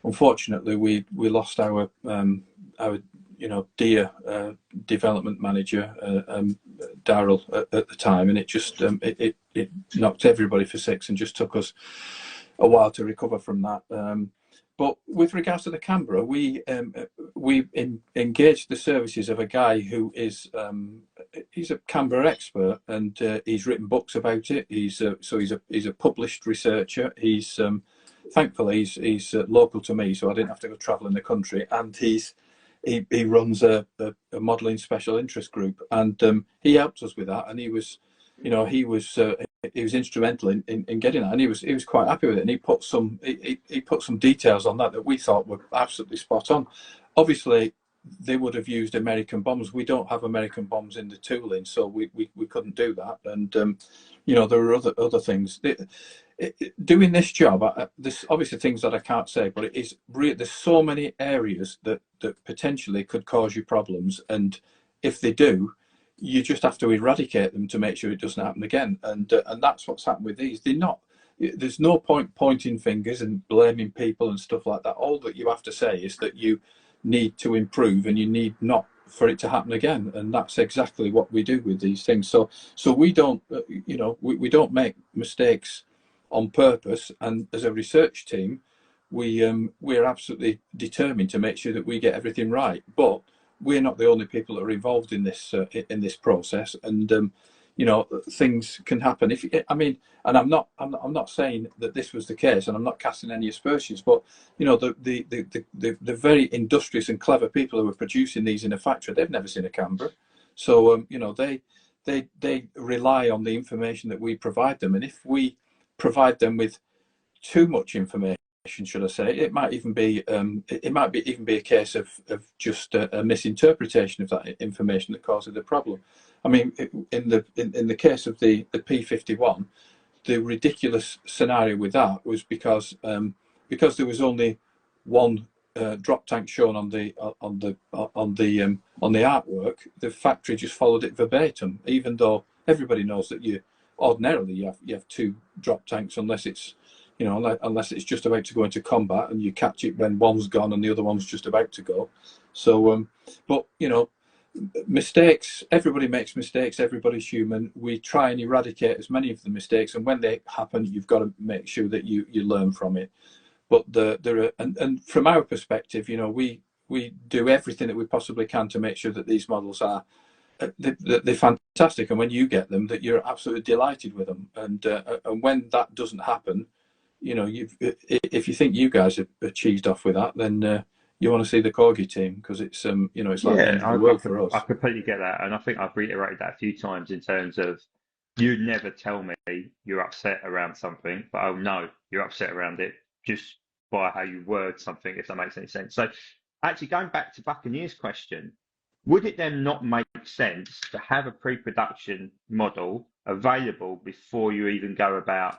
unfortunately we lost our dear development manager, Daryl, at the time, and it just it knocked everybody for six and just took us a while to recover from that. But with regards to the Canberra, we engaged the services of a guy who is he's a Canberra expert, and he's written books about it. He's a published researcher. He's thankfully he's local to me, so I didn't have to go traveling the country. And he runs a modelling special interest group, and he helped us with that. And he was instrumental in getting that, and he was quite happy with it. And he put some details on that we thought were absolutely spot on. Obviously, they would have used American bombs. We don't have American bombs in the tooling, so we couldn't do that. And there were other things. Doing this job, there's obviously things that I can't say, but there's so many areas that potentially could cause you problems, and if they do, you just have to eradicate them to make sure it doesn't happen again. And that's what's happened with these. There's no point pointing fingers and blaming people and stuff like that. All that you have to say is that you need to improve, and you need not for it to happen again. And that's exactly what we do with these things. So we don't, we don't make mistakes on purpose. And as a research team, we're absolutely determined to make sure that we get everything right. But we're not the only people that are involved in this process, and things can happen. And I'm not saying that this was the case, and I'm not casting any aspersions, but the very industrious and clever people who are producing these in a factory, they've never seen a Canberra, so they rely on the information that we provide them, and if we provide them with too much information, should I say, it might even be a case of just a misinterpretation of that information that causes the problem. I mean, in the case of the P-51, the ridiculous scenario with that was because there was only one drop tank shown on the artwork. The factory just followed it verbatim, even though everybody knows that you have two drop tanks, unless it's just about to go into combat, and you catch it when one's gone and the other one's just about to go. So, but mistakes, everybody makes mistakes, everybody's human. We try and eradicate as many of the mistakes, and when they happen, you've got to make sure that you learn from it. But and from our perspective, we do everything that we possibly can to make sure that these models are they're fantastic, and when you get them, that you're absolutely delighted with them. And when that doesn't happen, if you think you guys are cheesed off with that, then you want to see the Corgi team, because it's it's like the end of the world for us. I completely get that, and I think I've reiterated that a few times in terms of, you never tell me you're upset around something, but I'll know you're upset around it just by how you word something, if that makes any sense. So, actually, going back to Buccaneer's question, would it then not make sense to have a pre-production model available before you even go about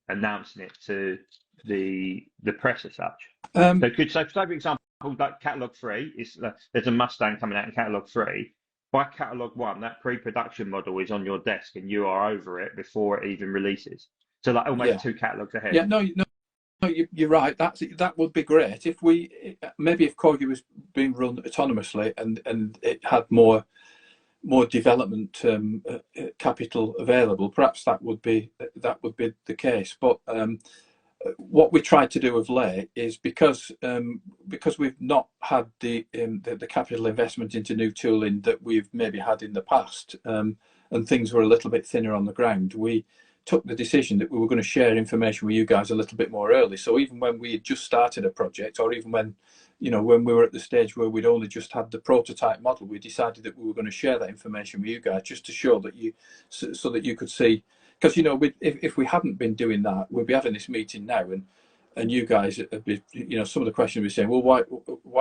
announcing it to the press as such? So for example, like Catalog 3, there's a Mustang coming out in Catalog 3. By Catalog 1, that pre-production model is on your desk, and you are over it before it even releases. So like almost 2 catalogs ahead. Yeah, no, you're right. That would be great if if Corgi was being run autonomously and it had more development capital available. Perhaps that would be the case. But what we tried to do of late is, because we've not had the capital investment into new tooling that we've maybe had in the past, and things were a little bit thinner on the ground, we took the decision that we were going to share information with you guys a little bit more early. So even when we had just started a project, or even when we were at the stage where we'd only just had the prototype model, we decided that we were going to share that information with you guys, just to show that so that you could see. Because if we hadn't been doing that, we'd be having this meeting now, and you guys would be, some of the questions would be saying, well, why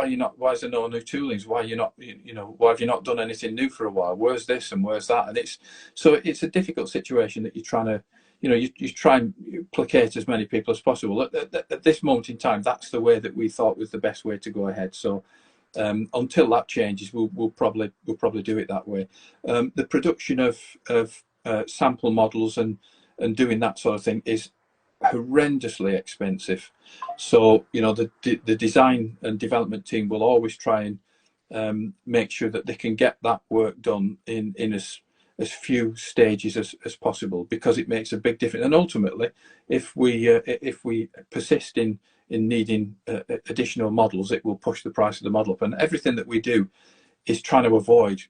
are you not? Why is there no new toolings? Why are you not? Why have you not done anything new for a while? Where's this and where's that? And it's a difficult situation that you're trying to, you try and placate as many people as possible. At this moment in time, that's the way that we thought was the best way to go ahead. So until that changes, we'll probably do it that way. The production of sample models and doing that sort of thing is horrendously expensive. So the design and development team will always try and make sure that they can get that work done in few stages as possible, because it makes a big difference. And ultimately, if we persist in needing additional models, it will push the price of the model up. And everything that we do is trying to avoid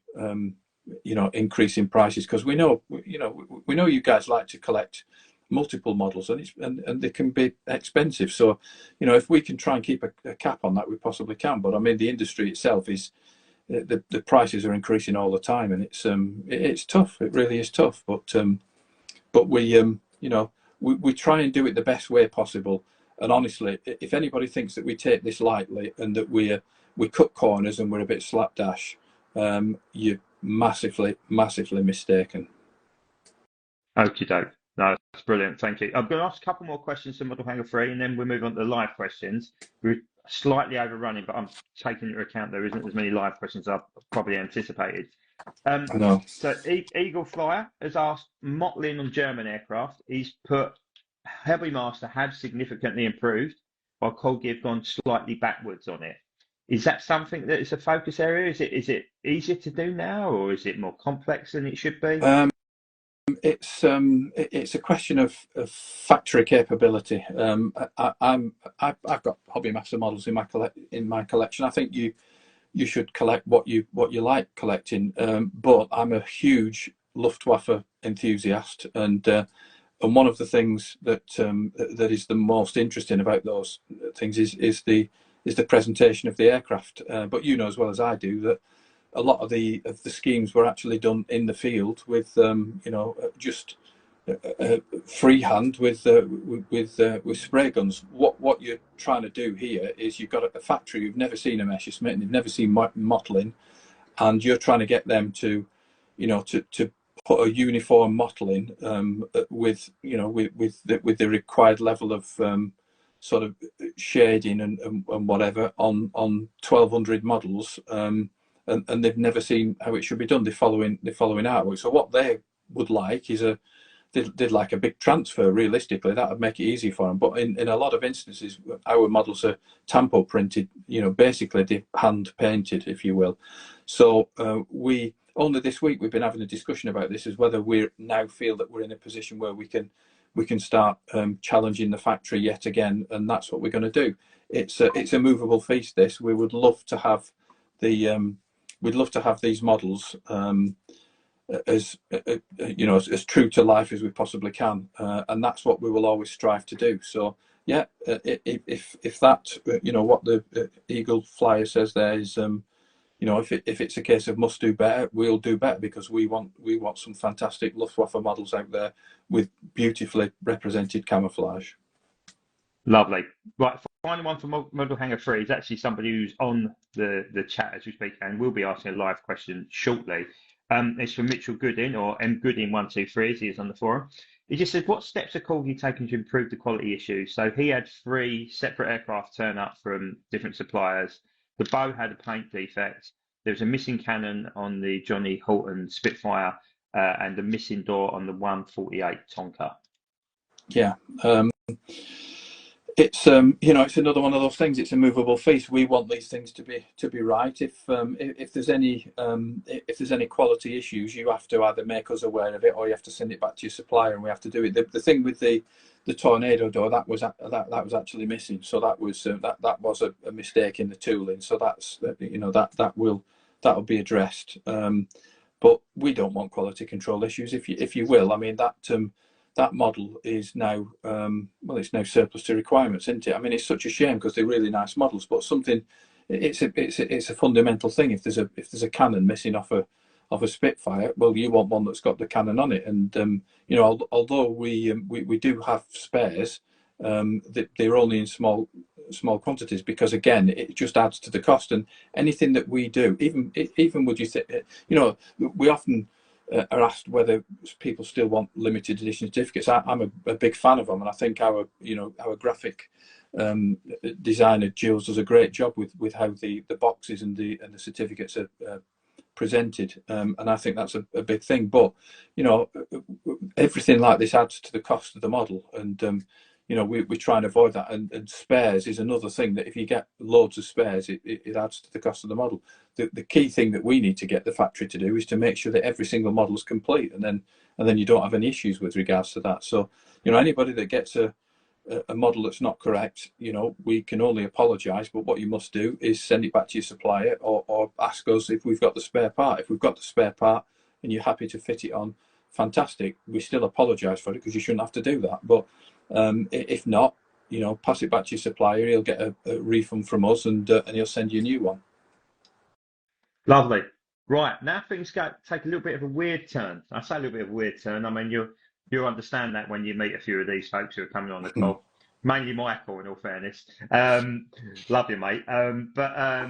increasing prices, because we know you guys like to collect multiple models, and they can be expensive. So if we can try and keep a cap on that, we possibly can. But I mean, the industry itself is, the prices are increasing all the time, and it's tough. It really is tough. But we try and do it the best way possible. And honestly, if anybody thinks that we take this lightly and that we cut corners and we're a bit slapdash, you're massively mistaken. Okie doke. No, that's brilliant. Thank you. I'm going to ask a couple more questions to Model Hanger 3, and then we'll move on to the live questions. We're slightly overrunning, but I'm taking into account there isn't as many live questions as I probably anticipated. I know. So Eagle Flyer has asked, mottling on German aircraft, he's put Heavy Master have significantly improved, while Corgi have gone slightly backwards on it. Is that something that is a focus area? Is it easier to do now, or is it more complex than it should be? It's a question of factory capability. I've got Hobby Master models in my collection. I think you should collect what you like collecting. But I'm a huge Luftwaffe enthusiast, and one of the things that is the most interesting about those things is the presentation of the aircraft. But you know as well as I do that a lot of the schemes were actually done in the field with just freehand with spray guns. What you're trying to do here is you've got a factory who've never seen a Messerschmitt and they've never seen mottling, and you're trying to get them to put a uniform mottling with the required level of sort of shading and whatever on 1,200 models. And they've never seen how it should be done. They're following artwork. So what they would like is they'd like a big transfer. Realistically, that would make it easy for them. But in a lot of instances, our models are tampo printed. Basically they're hand painted, if you will. So we only this week we've been having a discussion about this, as whether we now feel that we're in a position where we can start challenging the factory yet again, and that's what we're going to do. It's a movable feast. This we would love to have we'd love to have these models as true to life as we possibly can, and that's what we will always strive to do. So yeah, if that what the Eagle Flyer says there is, if it's a case of must do better, we'll do better, because we want some fantastic Luftwaffe models out there with beautifully represented camouflage. Lovely. Right, final one for Model Hanger 3 is actually somebody who's on the chat as we speak, and will be asking a live question shortly. It's from Mitchell Goodin, or M Goodin 123, as he is on the forum. He just said, what steps are Corgi taking to improve the quality issues? So he had 3 separate aircraft turn up from different suppliers. The bow had a paint defect. There was a missing cannon on the Johnny Halton Spitfire, and a missing door on the 148 Tonka. Yeah. It's it's another one of those things. It's a movable feast. We want these things to be right. If there's any quality issues, you have to either make us aware of it, or you have to send it back to your supplier, and we have to do it. The thing with the tornado door, that was actually missing, so that was a mistake in the tooling. So that'll be addressed. But we don't want quality control issues, if you will. I mean, that model is now it's now surplus to requirements, isn't it? I mean, it's such a shame, because they're really nice models, but it's a fundamental thing. If there's a cannon missing off a Spitfire, well, you want one that's got the cannon on it. And although we do have spares, they're only in small quantities, because again, it just adds to the cost. And anything that we do, even would you say, we often are asked whether people still want limited edition certificates. I'm a big fan of them, and I think our graphic designer Jules does a great job with how the boxes and the certificates are presented, and I think that's a big thing. But everything like this adds to the cost of the model, and we try and avoid that. And spares is another thing that if you get loads of spares, it adds to the cost of the model. The key thing that we need to get the factory to do is to make sure that every single model is complete, and then you don't have any issues with regards to that. So, anybody that gets a model that's not correct, we can only apologise, but what you must do is send it back to your supplier, or ask us if we've got the spare part. If we've got the spare part and you're happy to fit it on, fantastic. We still apologise for it, because you shouldn't have to do that. But if not, pass it back to your supplier. He'll get a refund from us, and he'll send you a new one. Lovely. Right, now things take a little bit of a weird turn. I say a little bit of a weird turn. I mean, you'll understand that when you meet a few of these folks who are coming on the call. Mainly Michael, in all fairness. Love you, mate. But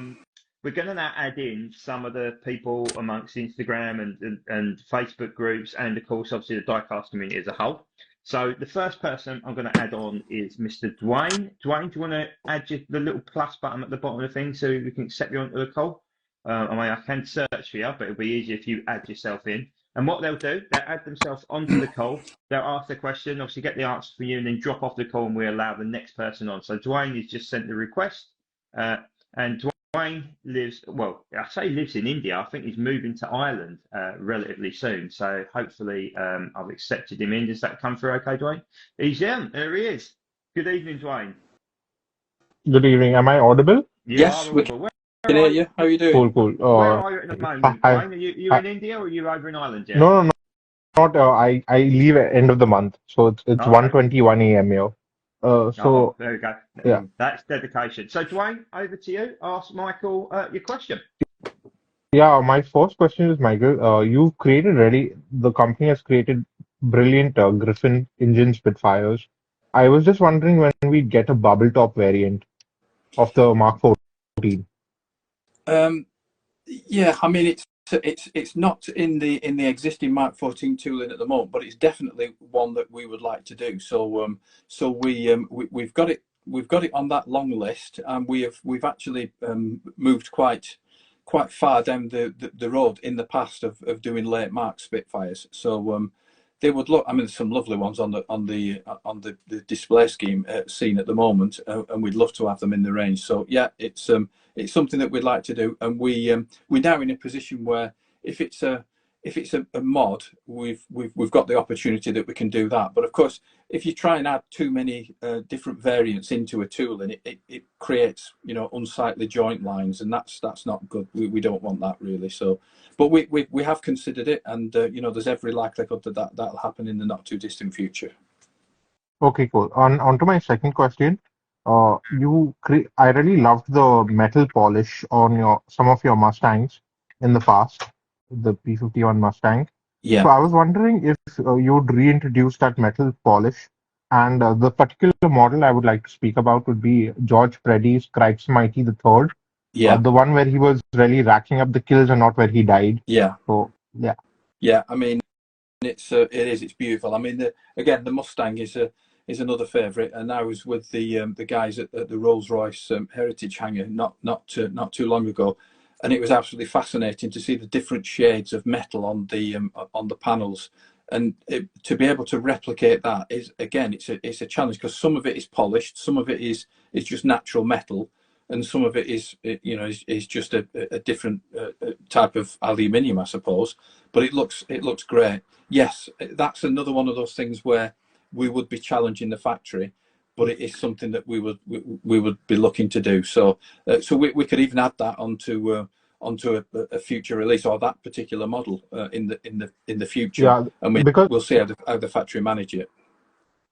we're going to now add in some of the people amongst Instagram and Facebook groups, and of course, obviously, the Diecast community as a whole. So the first person I'm going to add on is Mr. Dwayne. Dwayne, do you want to add the little plus button at the bottom of the thing so we can accept you onto the call? I mean, I can search for you, but it'll be easier if you add yourself in. And what they'll do, they'll add themselves onto the call. They'll ask the question, obviously get the answer for you, and then drop off the call, and we allow the next person on. So Dwayne has just sent the request, and Dwayne lives, well, I say lives in India. I think he's moving to Ireland relatively soon. So hopefully I've accepted him in. Does that come through okay, Dwayne? He's in. There he is. Good evening, Dwayne. Good evening. Am I audible? Yes, we can hear you. How are you doing? Cool. Where are you at the moment, Dwayne? Are you in India, or are you over in Ireland yet? No, not. I leave at end of the month, so it's Okay. 1:21 a.m. here. So there we go. yeah, That's dedication. So Dwayne, over to you. Ask Michael your question. yeah. My first question is, Michael. The company has created brilliant Griffin engine Spitfires. I was just wondering when we get a bubble top variant of the Mark 14. Yeah, I mean it's not in the existing Mark 14 tooling at the moment, but it's definitely one that we would like to do. So we've got it on that long list, and we've actually moved quite far down the road in the past of doing late Mark Spitfires. So they would look. I mean, there's some lovely ones on the display scheme scene at the moment, and we'd love to have them in the range. So yeah, it's something that we'd like to do, and we're now in a position where if it's a mod, we've got the opportunity that we can do that. But of course, if you try and add too many different variants into a tool, then it creates unsightly joint lines, and that's not good. We don't want that really. So, but we have considered it, and there's every likelihood that'll happen in the not too distant future. Okay, cool. On to my second question. I really loved the metal polish on some of your Mustangs in the past, the P-51 Mustang. Yeah. So I was wondering if you'd reintroduce that metal polish, and the particular model I would like to speak about would be George Preddy's Cripes Mighty the Third. Yeah. The one where he was really racking up the kills and not where he died. Yeah. So yeah. Yeah. I mean, it's beautiful. I mean, the Mustang is another favourite, and I was with the guys at the Rolls-Royce Heritage Hangar not too long ago, and it was absolutely fascinating to see the different shades of metal on the panels, and to be able to replicate that is, again, it's a challenge, because some of it is polished, some of it is just natural metal, and some of it is just a different type of aluminium, I suppose. But it looks great. Yes, that's another one of those things where we would be challenging the factory, but it is something that we would be looking to do. So we could even add that onto a future release, or that particular model in the future. Yeah, and because we'll see how the factory manage it.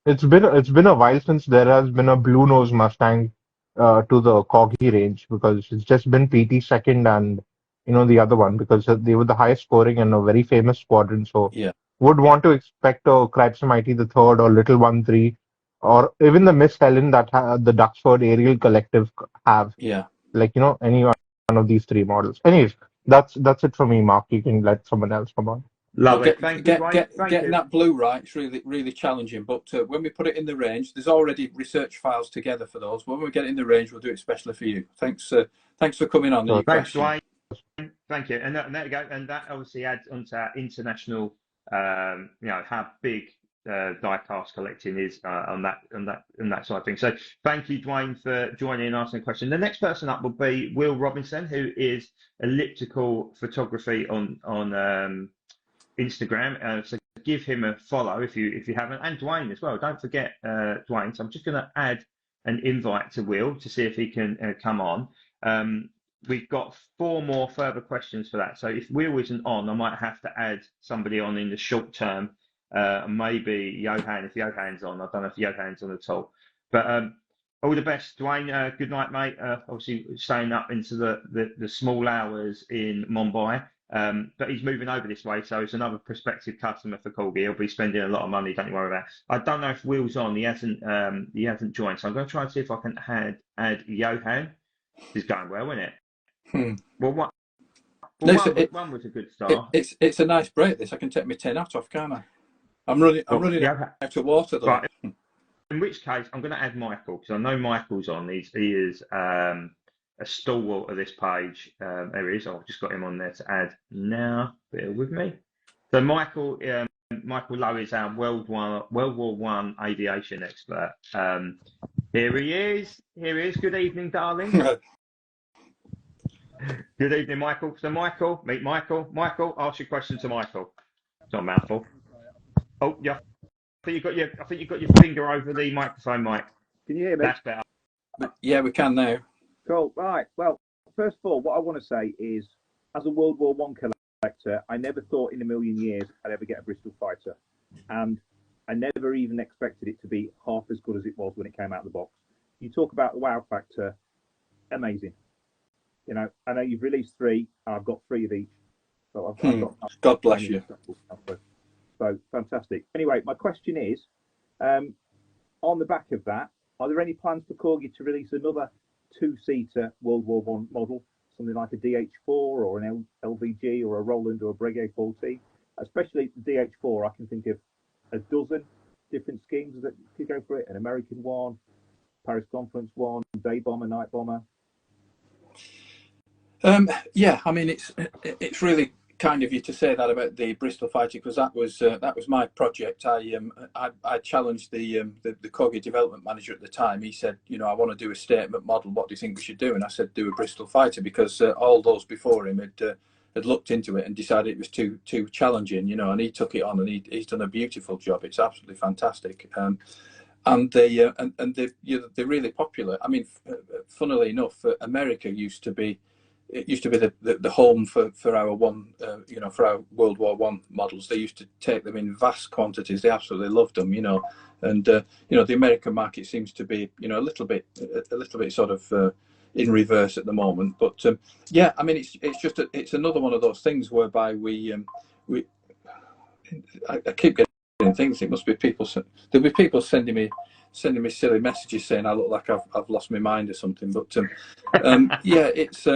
it's been a while since there has been a blue nose Mustang to the Corgi range, because it's just been PT second and the other one, because they were the highest scoring and a very famous squadron. So Yeah. would want to expect a Cripes Mighty the Third, or Little 1-3, or even the Miss Helen that the Duxford Aerial Collective have. Yeah. Like any one of these three models. Anyways, that's it for me, Mark. You can let someone else come on. Lovely. Thank you, Dwayne. Getting that blue right is really challenging. But when we put it in the range, there's already research files together for those. When we get it in the range, we'll do it especially for you. Thanks for coming on. Thanks, Dwayne. Thank you. And there you go. And that obviously adds onto our international, how big diecast collecting is on that side of things. So thank you, Dwayne, for joining and asking a question. The next person up will be Will Robinson, who is elliptical photography on Instagram. So give him a follow if you haven't, and Dwayne as well. Don't forget Dwayne. So I'm just going to add an invite to Will to see if he can come on. We've got 4 more further questions for that. So if Will isn't on, I might have to add somebody on in the short term. Maybe Johan, if Johan's on. I don't know if Johan's on at all. But all the best, Dwayne. Good night, mate. Obviously staying up into the small hours in Mumbai. But he's moving over this way, so it's another prospective customer for Corgi. He'll be spending a lot of money. Don't you worry about it. I don't know if Will's on. He hasn't joined. So I'm going to try and see if I can add Johan. It's going well, isn't it? Well, one was a good start. It's a nice break. This I can take my 10 hat off, can't I? I'm running out of water though. Right. In which case, I'm going to add Michael because I know Michael's on. He is a stalwart of this page. There he is. I've just got him on there to add now. Bear with me. So Michael Lowe is our World War One aviation expert. Here he is. Good evening, darling. Good evening, Michael. So Michael, meet Michael. Michael, ask your question to Michael. It's not a mouthful. Oh, yeah. I think you got your finger over the microphone, Mike. Can you hear me? That's better. Yeah, we can now. Cool. Right. Well, first of all, what I want to say is, as a World War One collector, I never thought in a million years I'd ever get a Bristol fighter, and I never even expected it to be half as good as it was when it came out of the box. You talk about the wow factor, amazing. You know, I know you've released 3. I've got 3 of each. So I've got God bless you. So fantastic. Anyway, my question is, on the back of that, are there any plans for Corgi to release another 2-seater World War One model, something like a DH4 or an LVG or a Roland or a Breguet 14? Especially the DH4, I can think of a dozen different schemes that could go for it. An American one, Paris Conference one, day bomber, night bomber. Yeah, I mean it's really kind of you to say that about the Bristol fighter because that was my project. I challenged the Corgi development manager at the time. He said, you know, I want to do a statement model. What do you think we should do? And I said, do a Bristol fighter because all those before him had looked into it and decided it was too challenging, you know. And he took it on and he's done a beautiful job. It's absolutely fantastic. And they're really popular. I mean, funnily enough, America used to be the home for our for our World War One models. They used to take them in vast quantities. They absolutely loved them, you know. And the American market seems to be, you know, a little bit sort of in reverse at the moment. But yeah, I mean, it's another one of those things whereby I keep getting things. It must be there'll be people sending me silly messages saying I look like I've lost my mind or something. But yeah, it's.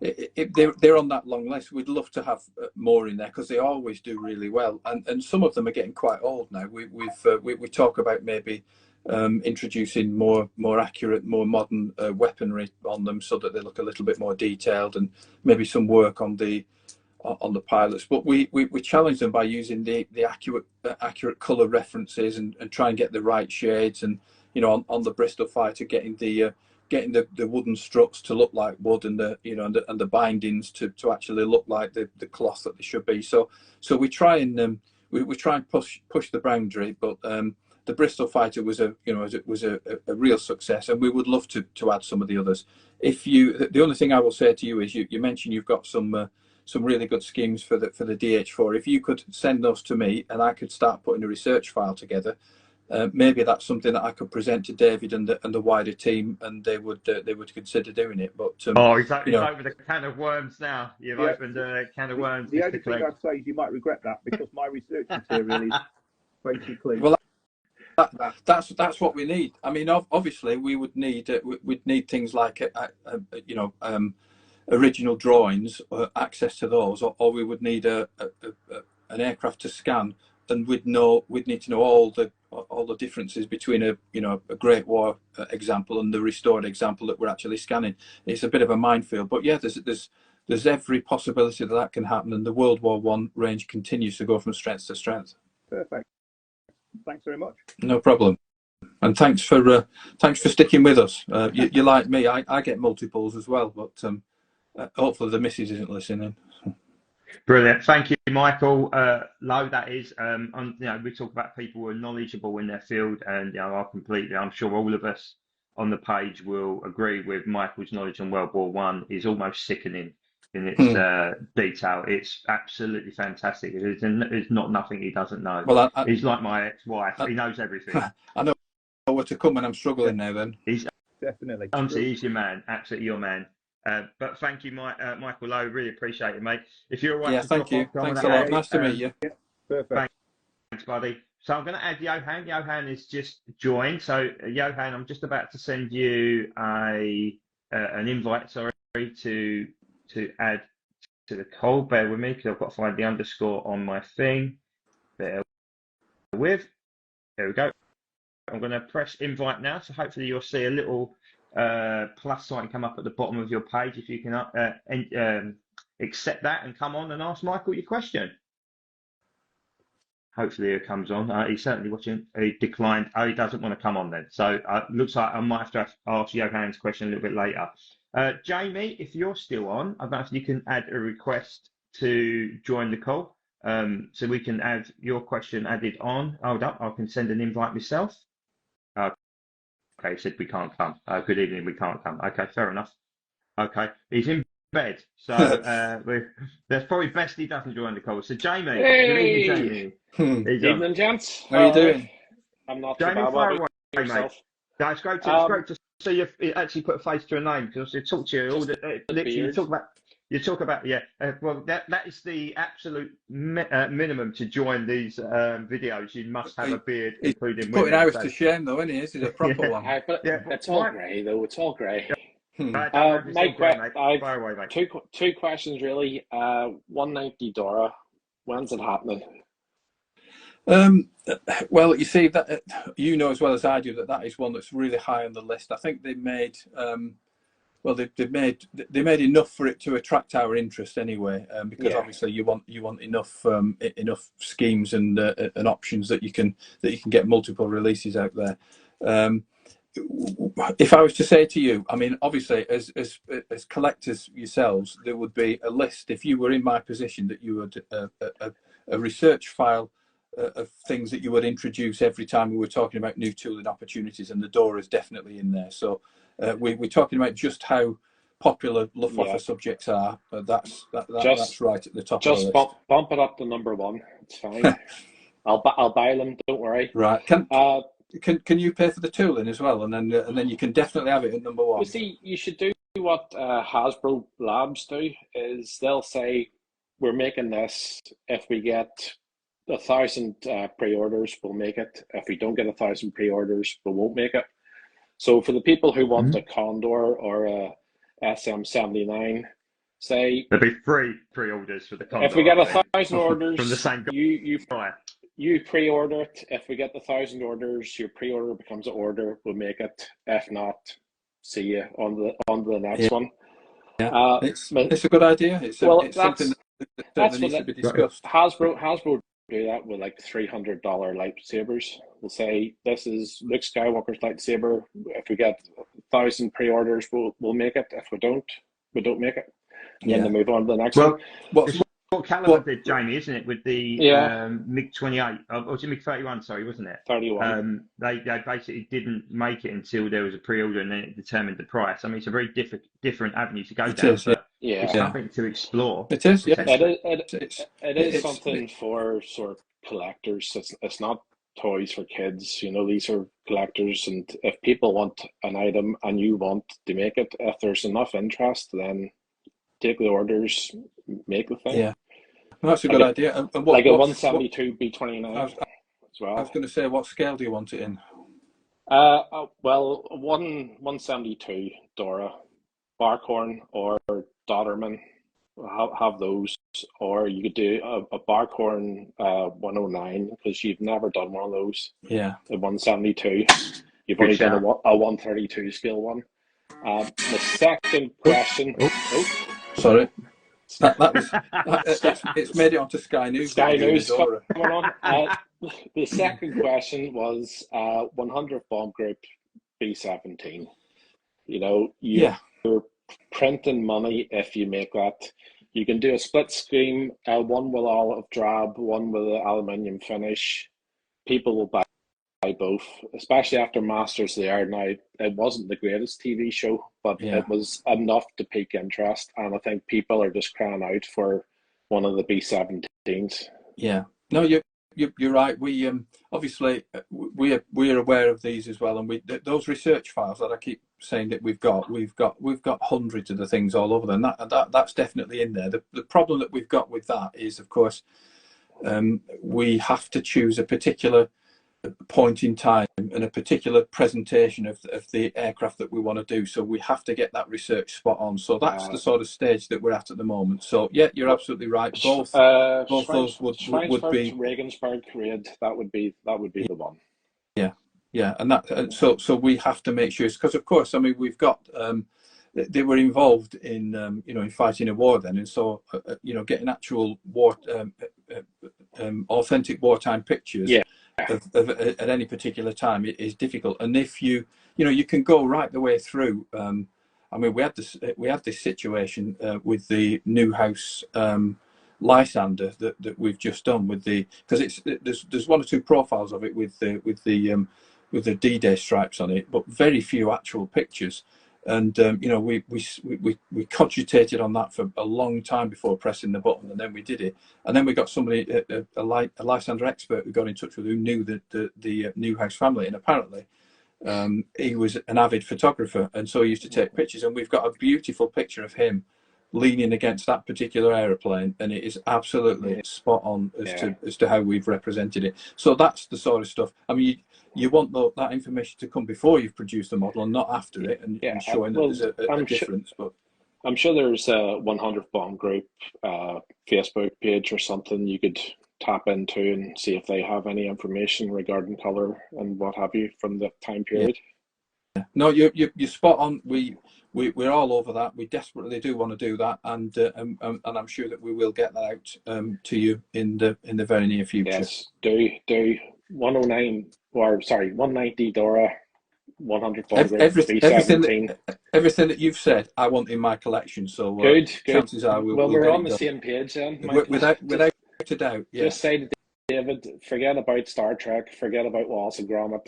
They're on that long list. We'd love to have more in there because they always do really well, and some of them are getting quite old now. We talk about maybe introducing more accurate, more modern weaponry on them so that they look a little bit more detailed, and maybe some work on the pilots. But we challenge them by using the accurate color references and try and get the right shades, and you know on the Bristol fighter getting the wooden struts to look like wood and the bindings to actually look like the cloth that they should be. So we try and we try and push the boundary, but the Bristol fighter was a real success, and we would love to add some of the others. The only thing I will say to you is you mentioned you've got some really good schemes for the DH4. If you could send those to me and I could start putting a research file together. Maybe that's something that I could present to David and the wider team, and they would consider doing it. But he's opened a can of worms now. You've opened a can of worms. The only thing I'd say is you might regret that because my research material is basically. Well, that's what we need. I mean, obviously we would need things like original drawings, access to those, or we would need an aircraft to scan, and we'd need to know all the differences between a Great War example and the restored example that we're actually scanning. It's a bit of a minefield, but yeah, there's every possibility that can happen, and the World War One range continues to go from strength to strength. Perfect. Thanks very much. No problem. And thanks for sticking with us. You're like me. I get multiples as well, but hopefully the missus isn't listening. Brilliant. Thank you, Michael. Low, that is. We talk about people who are knowledgeable in their field, and I'm sure all of us on the page will agree with Michael's knowledge on World War One is almost sickening in its detail. It's absolutely fantastic. There's not nothing he doesn't know. Well, he's like my ex-wife. He knows everything. I know where to come when I'm struggling now. Then he's definitely. He's your man. Absolutely your man. But thank you, Michael Lowe. Really appreciate it, mate. If you're all right, thank you. Thanks a lot. Nice to meet you. Yeah, perfect. Thanks, buddy. So I'm going to add Johan. Johan has just joined. So Johan, I'm just about to send you an invite. Sorry, to add to the call. Bear with me because I've got to find the underscore on my thing. There we go. I'm going to press invite now. So hopefully you'll see a little plus sign come up at the bottom of your page if you can accept that and come on and ask Michael your question. Hopefully it comes on. He's certainly watching. He declined. Oh, he doesn't want to come on then. So looks like I might have to ask Johan's question a little bit later. Jamie, if you're still on, I don't know if you can add a request to join the call. So we can add your question added on. Hold up, I can send an invite myself. Okay, he said we can't come. Good evening, we can't come. Okay, fair enough. Okay, he's in bed, so that's probably best he doesn't join the call. So Jamie, good evening, Jamie. Evening, gents. How are you doing? I'm not Jamie, too bad. fire What away, about yourself? No, it's great to see you actually put a face to a name because you talk to you all literally you talk about well that is the absolute minimum to join these videos. You must have a beard, including putting ours to shame though, isn't he? This is a proper one. But it's all grey though. It's all grey. Mike, fire away, mate. Two questions really. 190 Dora. When's it happening? Well, you see that you know as well as I do that is one that's really high on the list. I think they made they made enough for it to attract our interest anyway, because obviously you want enough schemes and options that you can get multiple releases out there. If I was to say to you, I mean, obviously as collectors yourselves, there would be a list if you were in my position that you would a research file of things that you would introduce every time we were talking about new tooling opportunities, and the Dora is definitely in there. So we're talking about just how popular Luftwaffe subjects are. That's right at the top. Just of the list. bump it up to number one. It's fine. I'll buy them. Don't worry. Right. Can you pay for the tooling as well, and then you can definitely have it at number one. You see, you should do what Hasbro Labs do. Is they'll say we're making this if we get 1,000 pre-orders, we'll make it. If we don't get 1,000 pre-orders, we won't make it. So for the people who want a Condor or a SM79, say there'll be 3 pre-orders for the Condor. If we get 1,000 orders from the same guy, you pre-order it. If we get 1,000 orders, your pre-order becomes an order. We'll make it. If not, see you on the next one. Yeah, it's a good idea. It's something that needs to be discussed. Hasbro do that with like $300 lightsabers. We'll say this is Luke Skywalker's lightsaber. If we get 1,000 pre-orders, we'll make it. If we don't make it. And then they move on to the next one. What Caliber did, Jamie, isn't it, with the MiG-28, or was it MiG-31, sorry, wasn't it? 31. They basically didn't make it until there was a pre-order and then it determined the price. I mean, it's a very different avenue to go down, but it's something to explore. It is, yeah. It is something for sort of collectors. It's not toys for kids. You know, these are collectors, and if people want an item and you want to make it, if there's enough interest, then take the orders, make the thing. Yeah. That's a good idea. And a 172 B29 as well. I was going to say, what scale do you want it in? Well, 172 Dora, Barkhorn or Dodderman, have those, or you could do a Barkhorn 109 because you've never done one of those. Yeah. The 172, you've only done a 132 scale one. The second question. Sorry. It's made it onto Sky News. Sky News coming on. The second question was 100th bomb group B-17. You know, Yeah, you're printing money if you make that. You can do a split scheme, one with olive drab, one with an aluminium finish. People will buy both, especially after Masters of the Air. Now, it wasn't the greatest TV show, but yeah, it was enough to pique interest, and I think people are just crying out for one of the B-17s. yeah. No, you're right. We obviously we're aware of these as well, and those research files that I keep saying that we've got hundreds of the things all over them. That's definitely in there. The problem that we've got with that is, of course, we have to choose a particular point in time and a particular presentation of the aircraft that we want to do. So we have to get that research spot on. So that's the sort of stage that we're at the moment. So yeah, you're absolutely right. Both those would be Regensburg raid. That would be the one. Yeah, and that so we have to make sure, because of course, I mean, we've got they were involved in in fighting a war then, and so getting actual war authentic wartime pictures. Yeah. At any particular time is difficult, and if you can go right the way through. I mean, we had this situation with the Newhouse Lysander that we've just done with because there's one or two profiles of it with the D-Day stripes on it, but very few actual pictures. And we cogitated on that for a long time before pressing the button, and then we did it. And then we got somebody, a Lysander expert, who got in touch with, who knew the Newhouse family, and apparently he was an avid photographer, and so he used to take pictures. And we've got a beautiful picture of him leaning against that particular aeroplane, and it is absolutely spot on as to how we've represented it. So that's the sort of stuff. I mean, you want that information to come before you've produced the model and not after it, and showing that there's a difference. But I'm sure there's a 100th Bomb Group Facebook page or something you could tap into and see if they have any information regarding colour and what have you from the time period. Yeah. No, you're spot on. We're all over that. We desperately do want to do that, and I'm sure that we will get that out to you in the very near future. Yes, do 109 or sorry 190 Dora 100 Bomb Group B-17. Everything that you've said, I want in my collection. So good. Chances are we're on the same page then. Without a doubt. Yeah. Just say to David, forget about Star Trek, forget about Wallace and Gromit.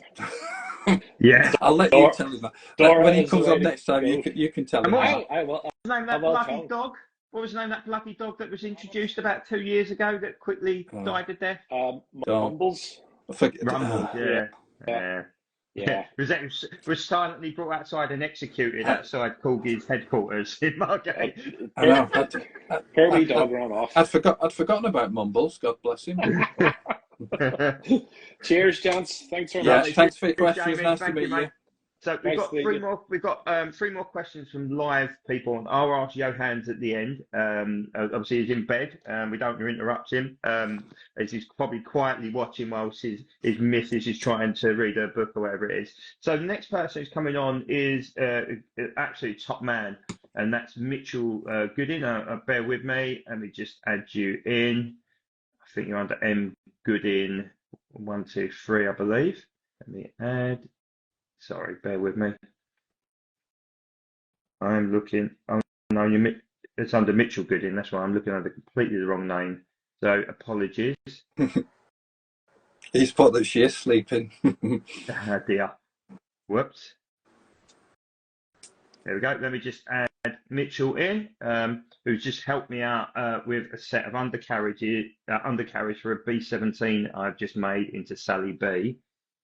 Yeah, I'll let you tell him that. When he comes up next time, you can tell him. I will. What was the name of that lucky dog that was introduced about 2 years ago that quickly died a death? Mumbles. Rumbles, yeah. Was silently brought outside and executed outside Corgi's headquarters in Margate. I know. Kirby dog ran off. I'd forgotten about Mumbles. God bless him. Cheers, gents. Thanks very much. Thanks for your questions. Nice to meet you. So we've got three more. We've got 3 more questions from live people. I'll ask Johans at the end. Obviously, he's in bed. We don't want to interrupt him. As he's probably quietly watching whilst his missus is trying to read a book or whatever it is. So the next person who's coming on is actually top man, and that's Mitchell Goodin. Bear with me. Let me just add you in. I think you're under M Goodin 123, I believe. Let me add. Sorry, bear with me. I'm looking. Oh no, it's under Mitchell Goodin. That's why I'm looking under completely the wrong name. So apologies. He's put that she is sleeping. Oh dear. Whoops. There we go. Let me just add Mitchell in, who's just helped me out with a set of undercarriage for a B-17 I've just made into Sally B.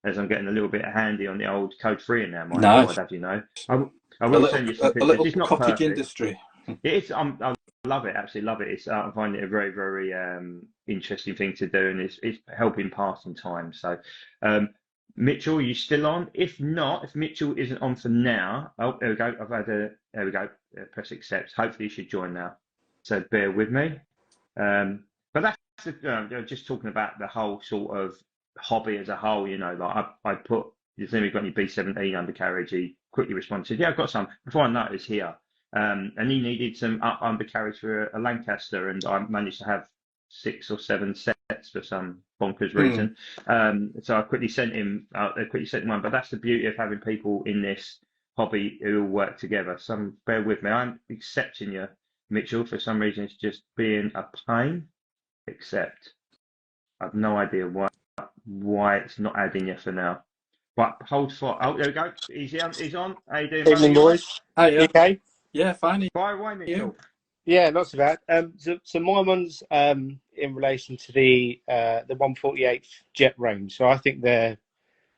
As I'm getting a little bit handy on the old Code 3 now, Mike. Nice. As you know, I will send you some pictures. It's not cottage perfect. industry. It's. I love it. Absolutely love it. I find it a very, very interesting thing to do, and it's helping passing time. So, Mitchell, are you still on? If not, if Mitchell isn't on for now, oh, there we go. There we go. Press accept. Hopefully, you should join now. So bear with me. But that's just talking about the whole sort of hobby as a whole, like I put, you've got any B-17 undercarriage, he quickly responded, yeah, I've got some, before I noticed here, and he needed some undercarriage for a Lancaster, and I managed to have 6 or 7 sets for some bonkers reason. So I quickly sent him one. But that's the beauty of having people in this hobby who all work together. Some bear with me. I'm accepting you, Mitchell. For some reason, it's just being a pain. Except I've no idea why it's not adding you for now. But hold for. Oh, there we go. He's on. How you doing, Evening, buddy? boys. Hi, You okay? yeah, fine. Fire away, Mitchell. Yeah, not so bad. So my one's in relation to the 148th jet range. So I think they're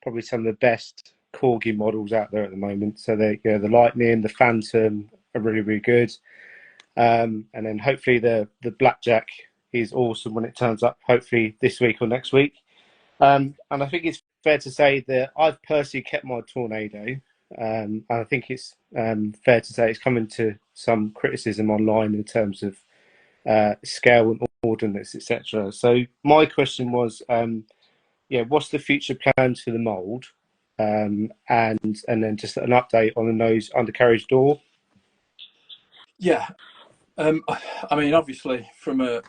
probably some of the best Corgi models out there at the moment. So the Lightning, the Phantom are really, really good. And then hopefully the Blackjack is awesome when it turns up. Hopefully this week or next week. And I think it's fair to say that I've personally kept my Tornado. And I think it's fair to say it's coming to some criticism online in terms of scale and ordnance, etc. So my question was, what's the future plans for the mould, and then just an update on the nose undercarriage door. Yeah, I mean, obviously, from a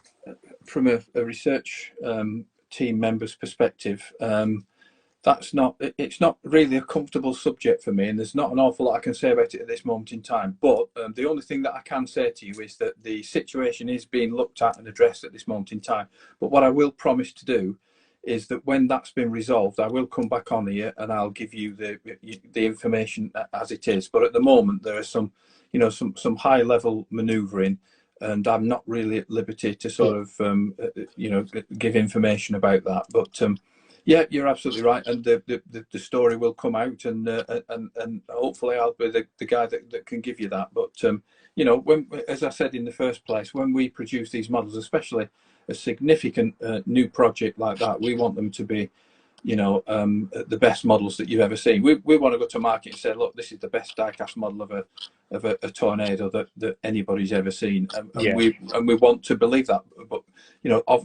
research team member's perspective, it's not really a comfortable subject for me, and there's not an awful lot I can say about it at this moment in time. But the only thing that I can say to you is that the situation is being looked at and addressed at this moment in time. But what I will promise to do is that when that's been resolved, I will come back on here and I'll give you the information as it is. But at the moment, there are some high level manoeuvring, and I'm not really at liberty to sort of give information about that. But yeah, you're absolutely right, and the story will come out, and hopefully I'll be the guy that can give you that. But when, as I said in the first place, when we produce these models, especially a significant new project like that, we want them to be, the best models that you've ever seen. We want to go to market and say, look, this is the best diecast model of a Tornado that anybody's ever seen, and we want to believe that. But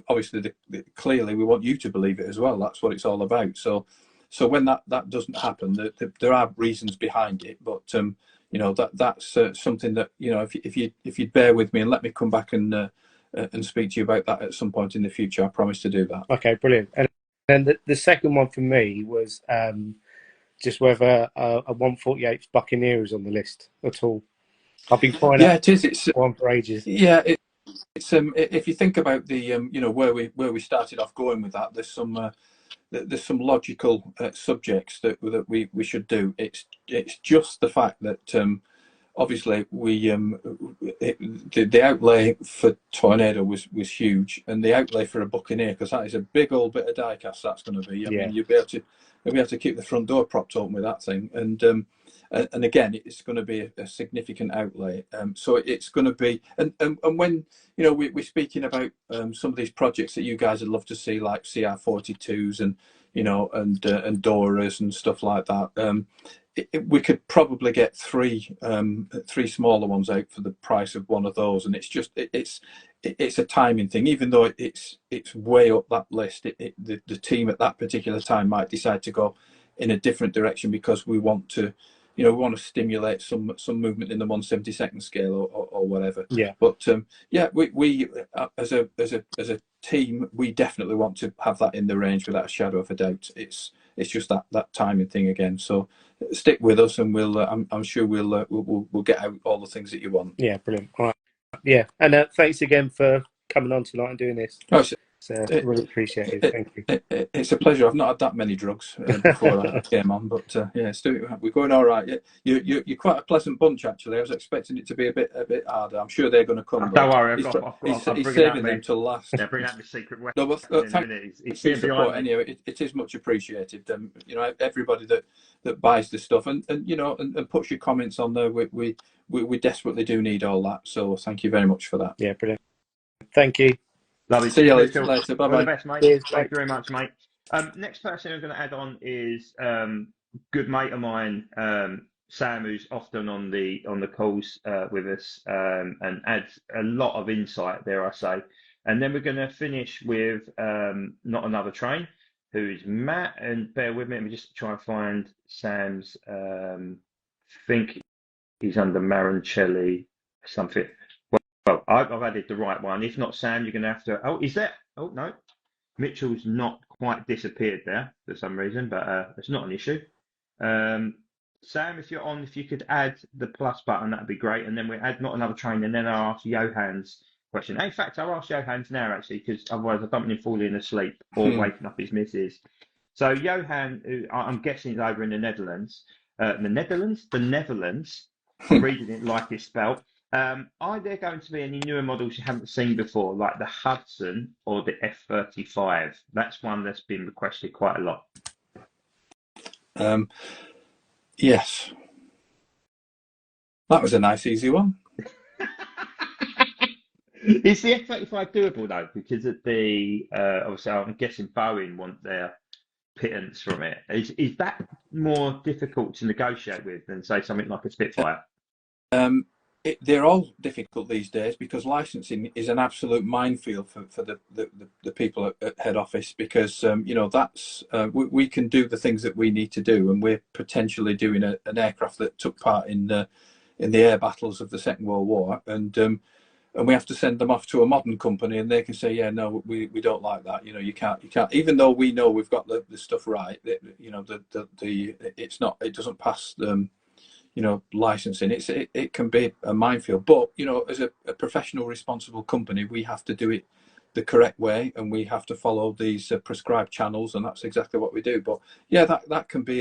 obviously, clearly, we want you to believe it as well. That's what it's all about. So when that doesn't happen, there are reasons behind it. But that's something that if you'd bear with me and let me come back and speak to you about that at some point in the future, I promise to do that. Okay, brilliant. And then the second one for me was just whether a 148th Buccaneer is on the list at all. I've been trying it is. It's one for ages. Yeah, it's if you think about the where we started off going with that, there's some logical subjects that we should do. It's just the fact that obviously the outlay for Tornado was huge, and the outlay for a Buccaneer, because that is a big old bit of diecast that's going to be. I mean, you'll be able to keep the front door propped open with that thing, and again, it's going to be a significant outlay. So it's going to be, and when we're speaking about some of these projects that you guys would love to see, like CR42s and and Doras and stuff like that. We could probably get three smaller ones out for the price of one of those, and it's a timing thing. Even though it's way up that list, the team at that particular time might decide to go in a different direction because we want to stimulate some movement in the 1/72nd scale or whatever. Yeah. But we as a team, we definitely want to have that in the range without a shadow of a doubt. It's just that timing thing again. So stick with us, and we'll I'm sure we'll get out all the things that you want. Yeah, brilliant. All right. Yeah, and thanks again for coming on tonight and doing this. Really appreciate it. Thank you. It's a pleasure. I've not had that many drugs before I came on, but we're going all right. You're quite a pleasant bunch, actually. I was expecting it to be a bit harder. I'm sure they're going to come. Don't worry, he's saving them till last. Yeah, bring out the secret weapon. No, but thanks for your support. Anyway, it is much appreciated. Everybody that buys this stuff and puts your comments on there, we desperately do need all that. So thank you very much for that. Yeah, brilliant. Thank you. Lovely. See you later. Bye All bye. the best, mate. Cheers, Thank you very much, mate. Next person I'm going to add on is good mate of mine, Sam, who's often on the calls with us and adds a lot of insight, dare I say. And then we're going to finish with Not Another Train, who is Matt. And bear with me, let me just try and find Sam's. I think he's under Maroncelli something. Well, I've added the right one. If not, Sam, you're going to have to. Oh, is that? Oh no, Mitchell's not quite disappeared there for some reason, but it's not an issue. Sam, if you're on, if you could add the plus button, that'd be great. And then we add not another train, and then I'll ask Johan's question. In fact, I'll ask Johan's now actually, because otherwise I don't want him falling asleep or waking up his missus. So Johan, who I'm guessing is over in the Netherlands. The Netherlands. I'm reading it like it's spelled. Are there going to be any newer models you haven't seen before, like the Hudson or the F-35? That's one that's been requested quite a lot. Yes. That was a nice, easy one. Is the F-35 doable, though? Because of the, obviously, I'm guessing Boeing want their pittance from it. Is that more difficult to negotiate with than, say, something like a Spitfire? They're all difficult these days because licensing is an absolute minefield for the people at head office, because you know, that's we can do the things that we need to do, and we're potentially doing an aircraft that took part in the air battles of the Second World War, and we have to send them off to a modern company, and they can say, yeah, no, we don't like that. You know, you can't, even though we know we've got the stuff right. You know, it's not, it doesn't pass you know, licensing. It can be a minefield, but you know, as a professional, responsible company, we have to do it the correct way, and we have to follow these prescribed channels, and that's exactly what we do. But yeah, that can be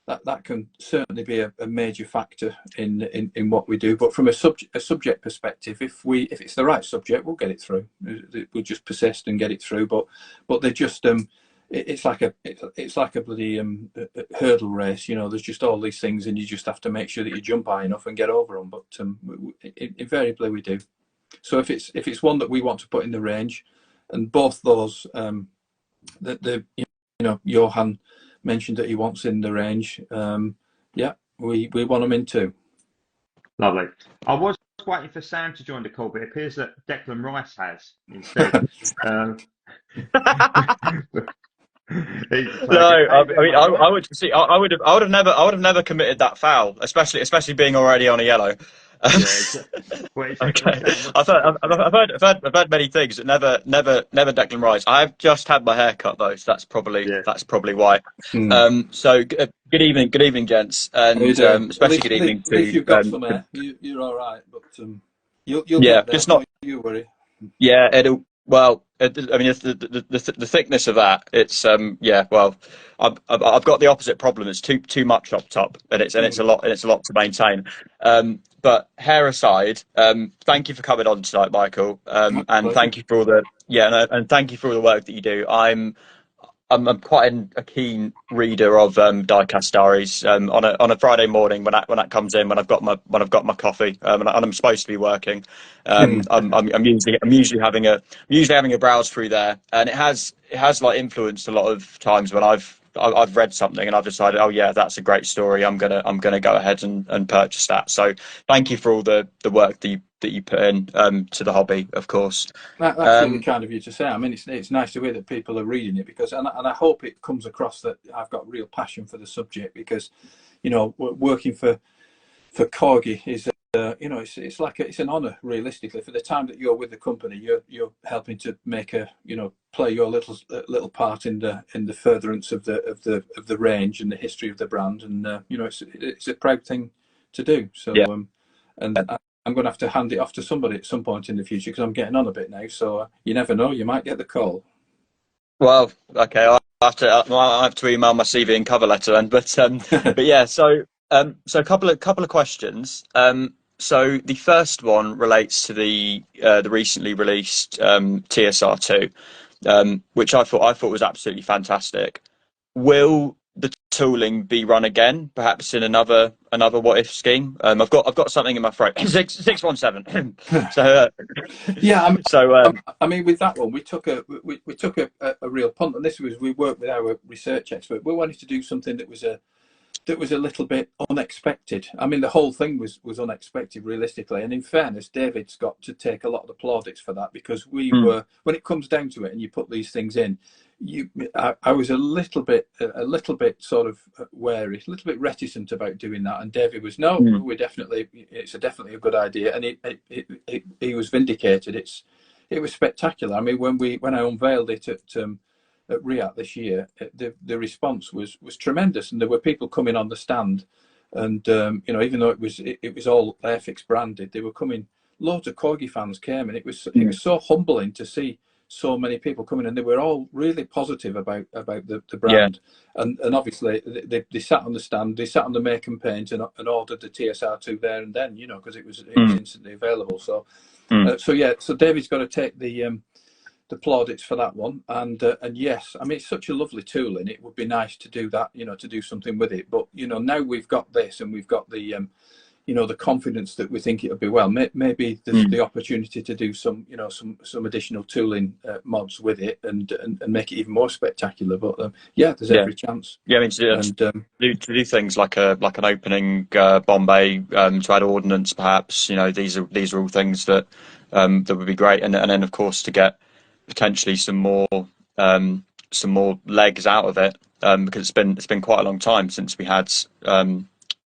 that can certainly be a major factor in what we do. But from a subject perspective, if it's the right subject, we'll get it through. We'll just persist and get it through. But they just it's like a bloody hurdle race. You know, there's just all these things, and you just have to make sure that you jump high enough and get over them. But invariably we do. So if it's one that we want to put in the range, and both those you know, Johan mentioned that he wants in the range, yeah, we want them in too. Lovely. I was waiting for Sam to join the call, but it appears that Declan Rice has instead. No, I mean, I would see. I would have never committed that foul, especially being already on a yellow. Well, Okay. I've heard many things, but never Declan Rice. I've just had my hair cut though, so that's probably why. So good evening, gents, and especially good evening to. If you've got some hair, you're all right, but you'll yeah, get there, just not. Don't you worry. Yeah, it'll. Well, I mean, it's the thickness of that. It's yeah. Well, I've got the opposite problem. It's too much up top, and it's a lot to maintain. But hair aside, thank you for coming on tonight, Michael. And thank you for all the and thank you for all the work that you do. I'm quite a keen reader of Diecast Diaries on a Friday morning when that comes in, when I've got my coffee and I'm supposed to be working. I'm usually having a browse through there, and it has like influenced a lot of times when I've read something and I've decided, oh yeah, that's a great story. I'm gonna go ahead and purchase that. So thank you for all the work that you put in to the hobby, of course. That's really kind of you to say. I mean, it's nice to hear that people are reading it, because and I hope it comes across that I've got real passion for the subject, because you know, working for Corgi is you know, it's an honour realistically. For the time that you're with the company, you're helping to make play your little part in the furtherance of the range and the history of the brand, and you know, it's a proud thing to do. So and I'm going to have to hand it off to somebody at some point in the future, because I'm getting on a bit now. So you never know, you might get the call. Well, okay, I'll have to email my CV and cover letter then. But yeah, so a couple of questions. So the first one relates to the recently released TSR2, which I thought was absolutely fantastic. Will the tooling be run again, perhaps in another what if scheme? I've got something in my throat. 617. So yeah, so I mean, with that one, we took a real punt, and we worked with our research expert. We wanted to do something that was a little bit unexpected. I mean, the whole thing was unexpected, realistically. And in fairness, David's got to take a lot of the plaudits for that, because we were, when it comes down to it, and you put these things in, I was a little bit sort of wary, a little bit reticent about doing that, and David was it's definitely a good idea, and he was vindicated. It was spectacular. I mean, when I unveiled it at Riyadh this year, the response was tremendous, and there were people coming on the stand, and even though it was all Airfix branded, they were coming. Loads of Corgi fans came, and it was so humbling to see so many people coming, and they were all really positive about the brand. And obviously they sat on the stand, they sat on the make and paint, and ordered the TSR2 there and then, because it was instantly available. So so David's got to take the plaudits for that one, and yes, I mean, it's such a lovely tool, and it would be nice to do that, to do something with it. But now we've got this, and we've got the the confidence that we think it'll be well. Maybe there's the opportunity to do some additional tooling mods with it, and make it even more spectacular. But there's every chance. Yeah, I mean, to do things like an opening bomb bay, to add ordnance, perhaps. These are all things that would be great, and then of course to get potentially some more legs out of it, because it's been quite a long time since we had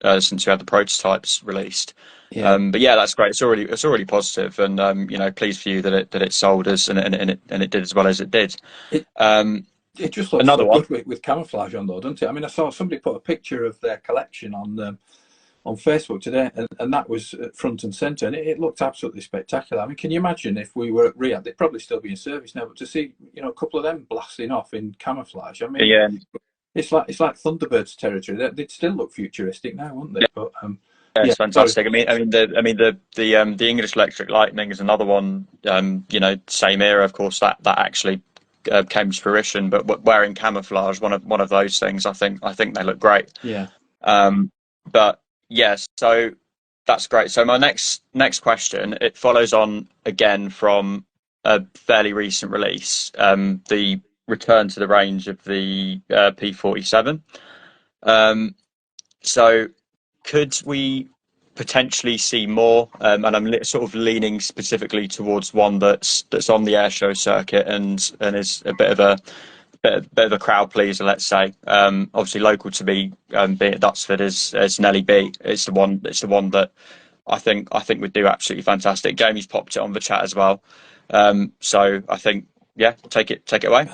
the prototypes released. But yeah, that's great. It's already positive, and pleased for you that it sold us and it did as well as it did. It just looks so good with camouflage on, though, doesn't it? I mean, I saw somebody put a picture of their collection on Facebook today, and that was front and centre, and it looked absolutely spectacular. I mean, can you imagine if we were at Riyadh? They'd probably still be in service now, but to see a couple of them blasting off in camouflage, I mean, it's like Thunderbirds territory. They'd still look futuristic now, wouldn't they? But it's fantastic. Sorry. I mean the English Electric Lightning is another one. Same era, of course. That actually came to fruition, but wearing camouflage, one of those things. I think they look great. Yeah. But yes, so that's great. So my next question, it follows on again from a fairly recent release, the return to the range of the P47. So could we potentially see more? And I'm sort of leaning specifically towards one that's on the airshow circuit and is a bit of a crowd pleaser, let's say. Obviously local to me, being at Dutsford, is Nelly B. It's the one that I think would do absolutely fantastic. Jamie's popped it on the chat as well. So I think, take it away.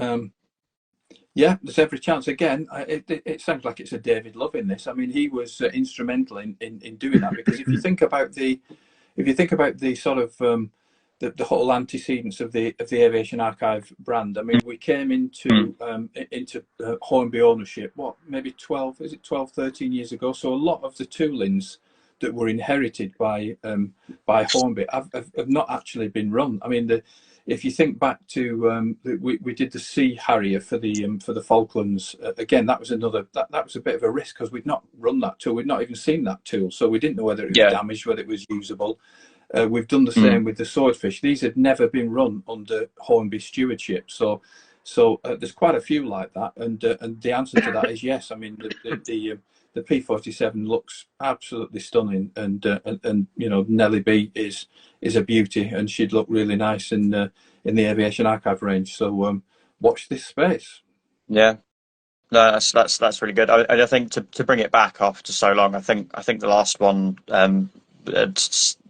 There's every chance. Again, it sounds like it's a David Love in this. I mean, he was instrumental in doing that, because if you think about the sort of the whole antecedents of the Aviation Archive brand, I mean, we came into Hornby ownership, maybe 12, 13 years ago. So a lot of the toolings that were inherited by Hornby have not actually been run. I mean, if you think back to we did the Sea Harrier for the Falklands, again, that was that was a bit of a risk, because we'd not run that tool, we'd not even seen that tool, so we didn't know whether it was damaged, whether it was usable. We've done the same with the Swordfish. These had never been run under Hornby stewardship, so there's quite a few like that, and the answer to that is yes. I mean, the P47 looks absolutely stunning, and Nelly B is a beauty, and she'd look really nice in the Aviation Archive range. So watch this space. Yeah, no, that's really good. I think to bring it back after so long, I think the last one, the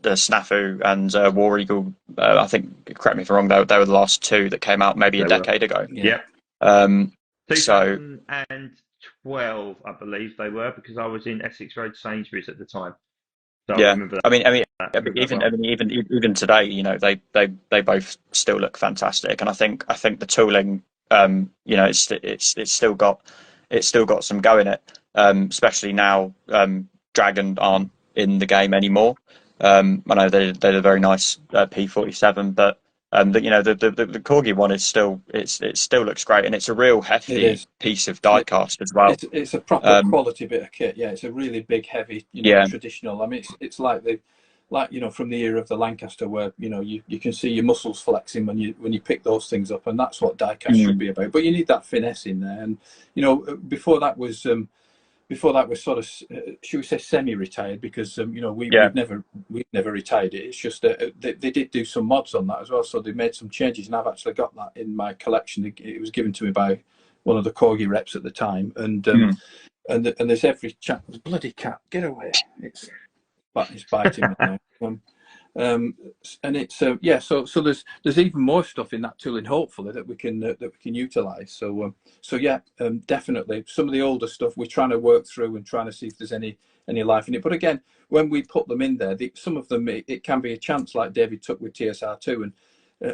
Snafu and War Eagle, I think, correct me if I'm wrong, they were the last two that came out maybe a decade ago. Yeah. 2012, I believe they were, because I was in Essex Road Sainsbury's at the time. So I remember that. Even today, they both still look fantastic, and I think the tooling, it's still got some go in it, especially now Dragon aren't in the game anymore. I know they're a very nice P47, but the Corgi one is still it still looks great, and it's a real hefty piece of diecast as well. It's a proper quality bit of kit. Yeah, it's a really big, heavy, traditional. I mean, it's like from the era of the Lancaster, where you can see your muscles flexing when you pick those things up, and that's what diecast should be about. But you need that finesse in there, and before that was before that we're sort of, should we say, semi-retired, because we've never retired it. It's just they did do some mods on that as well, so they made some changes, and I've actually got that in my collection. It was given to me by one of the Corgi reps at the time, and there's every chap. Bloody cat, get away! It's biting me now. And it's so there's even more stuff in that tooling, hopefully, that we can utilize. So definitely some of the older stuff we're trying to work through and trying to see if there's any life in it. But again, when we put them in there, some of them it can be a chance, like David took with TSR2,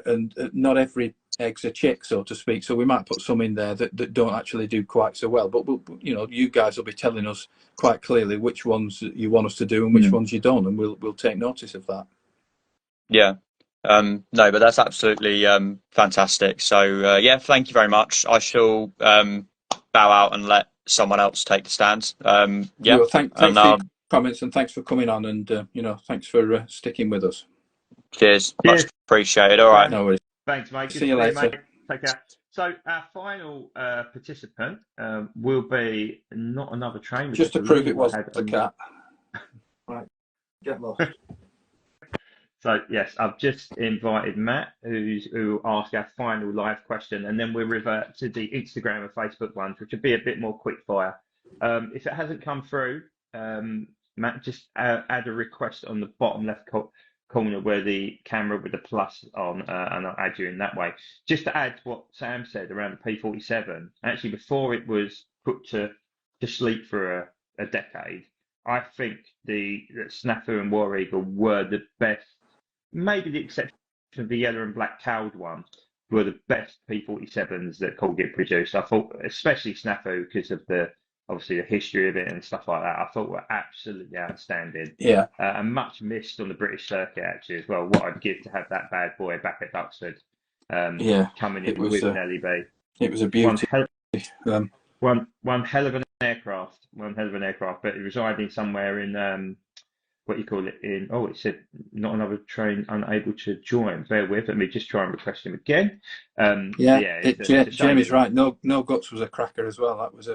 and not every egg's a chick, so to speak. So we might put some in there that don't actually do quite so well. But you guys will be telling us quite clearly which ones you want us to do and which ones you don't, and we'll take notice of that. Yeah. No, but that's absolutely fantastic. So thank you very much. I shall bow out and let someone else take the stand. Thanks for your comments, and thanks for coming on, and thanks for sticking with us. Cheers. Much appreciated. All right. No worries. Thanks, mate. See you later. Mate. Take care. So our final participant will be not another train. Just to prove it wasn't a cat. Right. Get lost. So yes, I've just invited Matt, who will ask our final live question, and then we'll revert to the Instagram and Facebook ones, which will be a bit more quick fire. If it hasn't come through, Matt, just add a request on the bottom left corner where the camera with the plus on, and I'll add you in that way. Just to add what Sam said around the P47, actually before it was put to sleep for a decade, I think that Snafu and War Eagle were the best. Maybe the exception of the yellow and black cowled one, were the best P47s that Corgi produced. I thought, especially Snafu, because of obviously the history of it and stuff like that, I thought were absolutely outstanding. Yeah. And much missed on the British circuit actually as well. What I'd give to have that bad boy back at Duxford, coming in with an LEB. It was a beauty. One hell of an aircraft. But it residing somewhere in what you call it in, it said not another train unable to join. Bear with, let me just try and request him again. Jamie's right. No Guts was a cracker as well. That was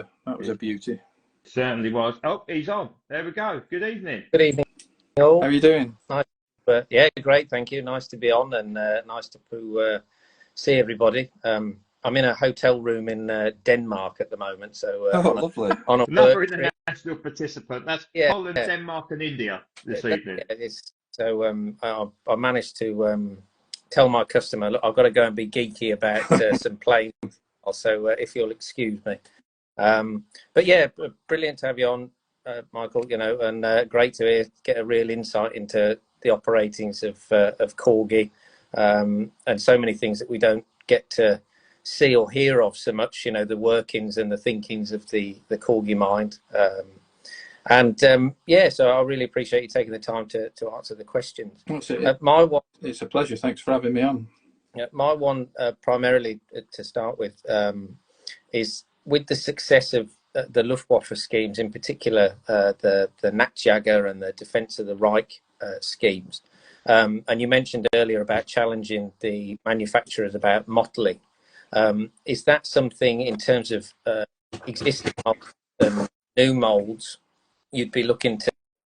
a beauty. Certainly was. Oh, he's on. There we go. Good evening. Good evening, all. How are you doing? Nice. Great. Thank you. Nice to be on, and nice to see everybody. I'm in a hotel room in Denmark at the moment, so lovely. On a Another international participant. That's Holland, Denmark, and India this evening. I managed to tell my customer, look, I've got to go and be geeky about some planes. Also, if you'll excuse me. But yeah, brilliant to have you on, Michael. And great to get a real insight into the operatings of Corgi, and so many things that we don't get to see or hear of so much, the workings and the thinkings of the Corgi mind. So I really appreciate you taking the time to answer the questions. It's a pleasure. Thanks for having me on. My one primarily to start with is with the success of the Luftwaffe schemes, in particular the Nachtjager and the Defence of the Reich schemes. And you mentioned earlier about challenging the manufacturers about mottling. Is that something in terms of existing new molds you'd be looking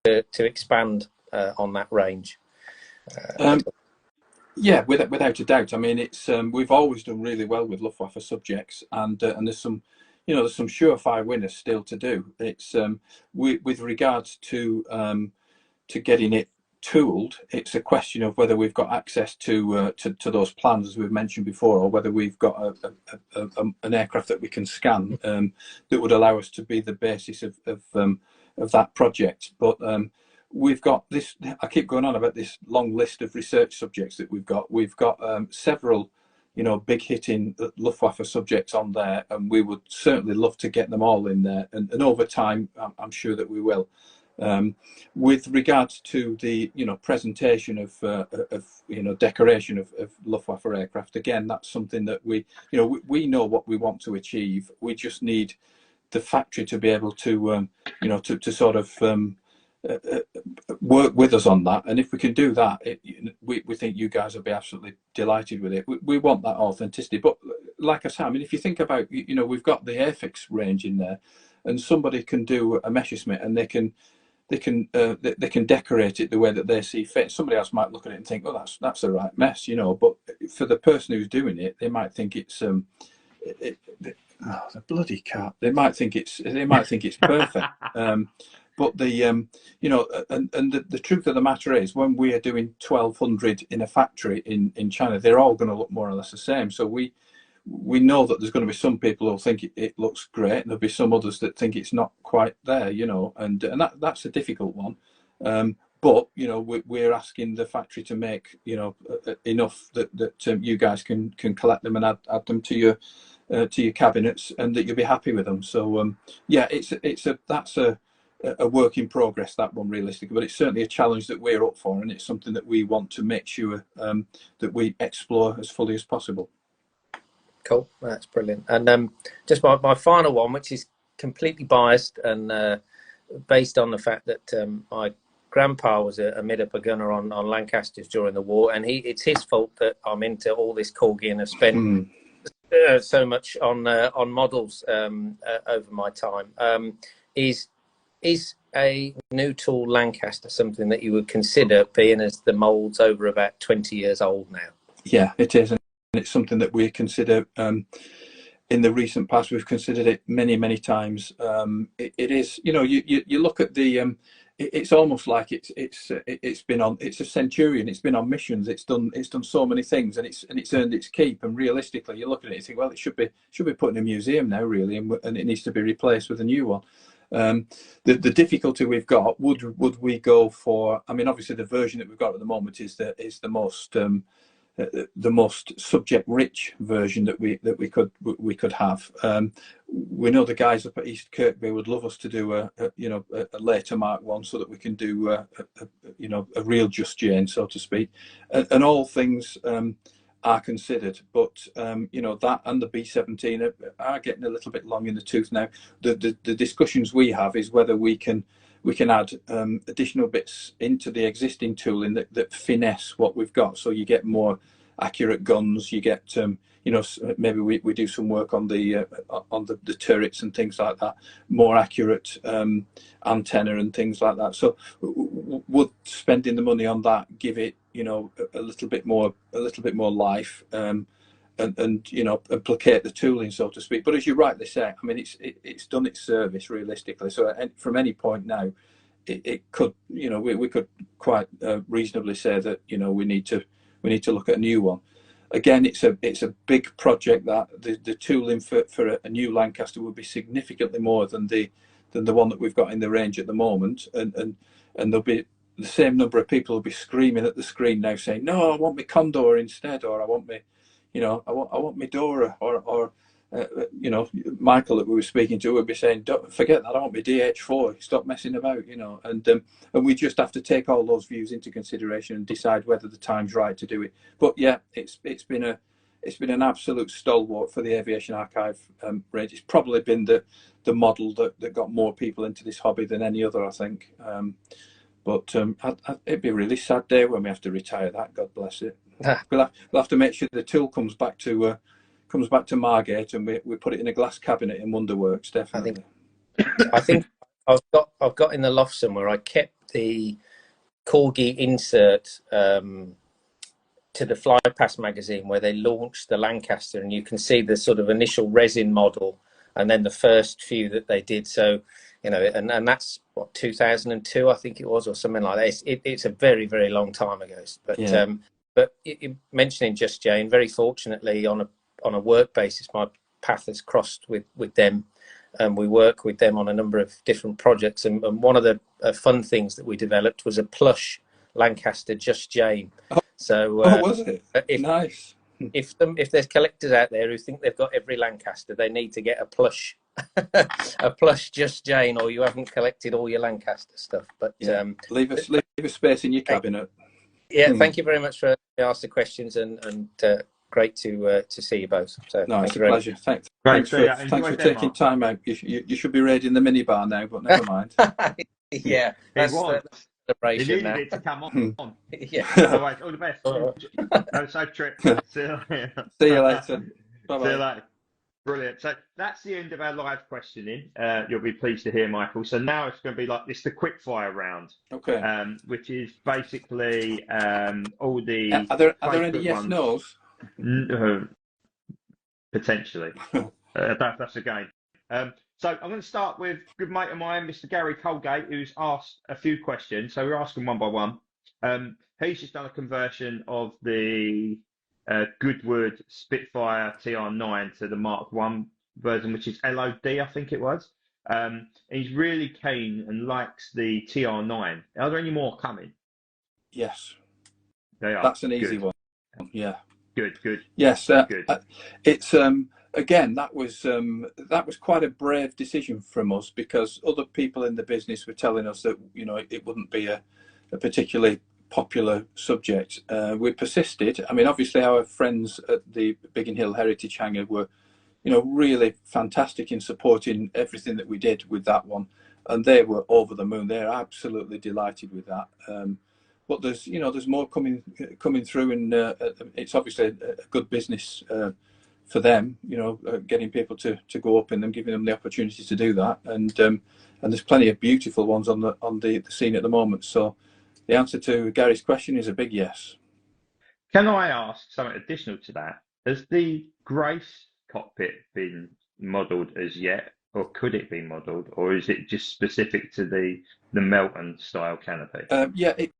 to expand on that range? Without a doubt. I mean, it's we've always done really well with Luftwaffe subjects, and there's some surefire winners still to do. It's with regards to getting it tooled, it's a question of whether we've got access to those plans, as we've mentioned before, or whether we've got an aircraft that we can scan that would allow us to be the basis of that project. But we've got this. I keep going on about this long list of research subjects that we've got. We've got several, big hitting Luftwaffe subjects on there, and we would certainly love to get them all in there. And over time, I'm sure that we will. With regards to the presentation of decoration of Luftwaffe aircraft, again, that's something that we know what we want to achieve. We just need the factory to be able to to sort of work with us on that, and if we can do that, we think you guys will be absolutely delighted with it. We want that authenticity, but like I said, I mean, if you think about we've got the Airfix range in there. and somebody can do a Messerschmitt and they can decorate it the way that they see fit. Somebody else might look at it and think, "Oh, that's a right mess," But for the person who's doing it, they might think it's the bloody cat. They might think it's perfect. But the and the truth of the matter is, when we are doing 1,200 in a factory in China, they're all going to look more or less the same. So we know that there's going to be some people who think it looks great, and there'll be some others that think it's not quite there, and that's a difficult one. But we're asking the factory to make enough that you guys can collect them and add them to your cabinets, and that you'll be happy with them. So that's a work in progress, that one, realistically, but it's certainly a challenge that we're up for, and it's something that we want to make sure that we explore as fully as possible. Cool, that's brilliant. And just my final one, which is completely biased and based on the fact that my grandpa was a mid-upper gunner on Lancasters during the war, and it's his fault that I'm into all this Corgi and have spent so much on models over my time. Is a new tool Lancaster something that you would consider, being as the moulds over about 20 years old now? Yeah, it is, and it's something that we consider. In the recent past, we've considered it many times. It is, you look at the. It's almost like it's a Centurion. It's been on missions. It's done so many things, and it's earned its keep. And realistically, you look at it and think, well, it should be put in a museum now, really, and it needs to be replaced with a new one. The difficulty we've got, would we go for? I mean, obviously, the version that we've got at the moment is the most subject-rich version that we could have. We know the guys up at East Kirkby would love us to do a later Mark I, so that we can do a real Just Jane, so to speak, and all things are considered. But that and the B-17 are getting a little bit long in the tooth now. The discussions we have is whether we can add additional bits into the existing tooling that finesse what we've got, so you get more accurate guns. You get maybe we do some work on the turrets and things like that, more accurate antenna and things like that. So would spending the money on that give it a little bit more life, and placate the tooling, so to speak. But as you rightly say, I mean, it's done its service realistically. So from any point now, it could, we could quite reasonably say that we need to look at a new one. Again, it's a big project. That the tooling for a new Lancaster would be significantly more than the one that we've got in the range at the moment, and there'll be the same number of people will be screaming at the screen now saying, "No, I want my Condor instead," or "I want me, I want my Dora," or Michael that we were speaking to would be saying, "Don't forget that, I want my DH4. Stop messing about," and we just have to take all those views into consideration and decide whether the time's right to do it. But yeah, it's been an absolute stalwart for the Aviation Archive range. It's probably been the model that got more people into this hobby than any other, I think. But it'd be a really sad day when we have to retire that. God bless it. We'll have to make sure the tool comes back to Margate, and we put it in a glass cabinet in Wonderworks. Definitely. I think I've got in the loft somewhere. I kept the Corgi insert to the Flypast magazine where they launched the Lancaster, and you can see the sort of initial resin model, and then the first few that they did. So and that's what, 2002, I think it was, or something like that. It's a very, very long time ago. But yeah. Mentioning Just Jane, very fortunately on a work basis, my path has crossed with them, and we work with them on a number of different projects. And one of the fun things that we developed was a plush Lancaster Just Jane. So was it? Nice. If there's collectors out there who think they've got every Lancaster, they need to get a plush a plush Just Jane, or you haven't collected all your Lancaster stuff. But leave a space in your cabinet. Yeah, thank you very much for asking the questions, and great to see you both. So no, it's a pleasure. Thanks for taking time out. You should be raiding the minibar now, but never mind. Yeah, it was. They needed now. it to come on. Yeah. All right, all the best. Have a safe trip. See you later. See you later. Bye-bye. See you later. Brilliant. So that's the end of our live questioning. You'll be pleased to hear, Michael. So now it's going to be like it's the quick fire round, Okay. which is basically all the Are there any Facebook yes ones. nos? Potentially. That's a game. So I'm going to start with a good mate of mine, Mr. Gary Colgate, who's asked a few questions. So we're asking one by one. He's just done a conversion of the Goodwood Spitfire TR9 to the Mark 1 version, which is LOD, I think it was. He's really keen and likes the TR9. Are there any more coming? Yes. They are. That's an easy Good. one. Yeah. Good. Yes. Good. It's again, that was quite a brave decision from us, because other people in the business were telling us that, you know, it wouldn't be a particularly popular subject. We persisted. I mean, obviously our friends at the Biggin Hill Heritage Hangar were, you know, really fantastic in supporting everything that we did with that one, and they were over the moon. They're absolutely delighted with that. But there's more coming through, and it's obviously a good business for them, you know, getting people to go up in them, giving them the opportunity to do that, and there's plenty of beautiful ones on the scene at the moment. So the answer to Gary's question is a big yes. Can I ask something additional to that? Has the Grace cockpit been modelled as yet, or could it be modelled, or is it just specific to the Melton style canopy? Yeah, it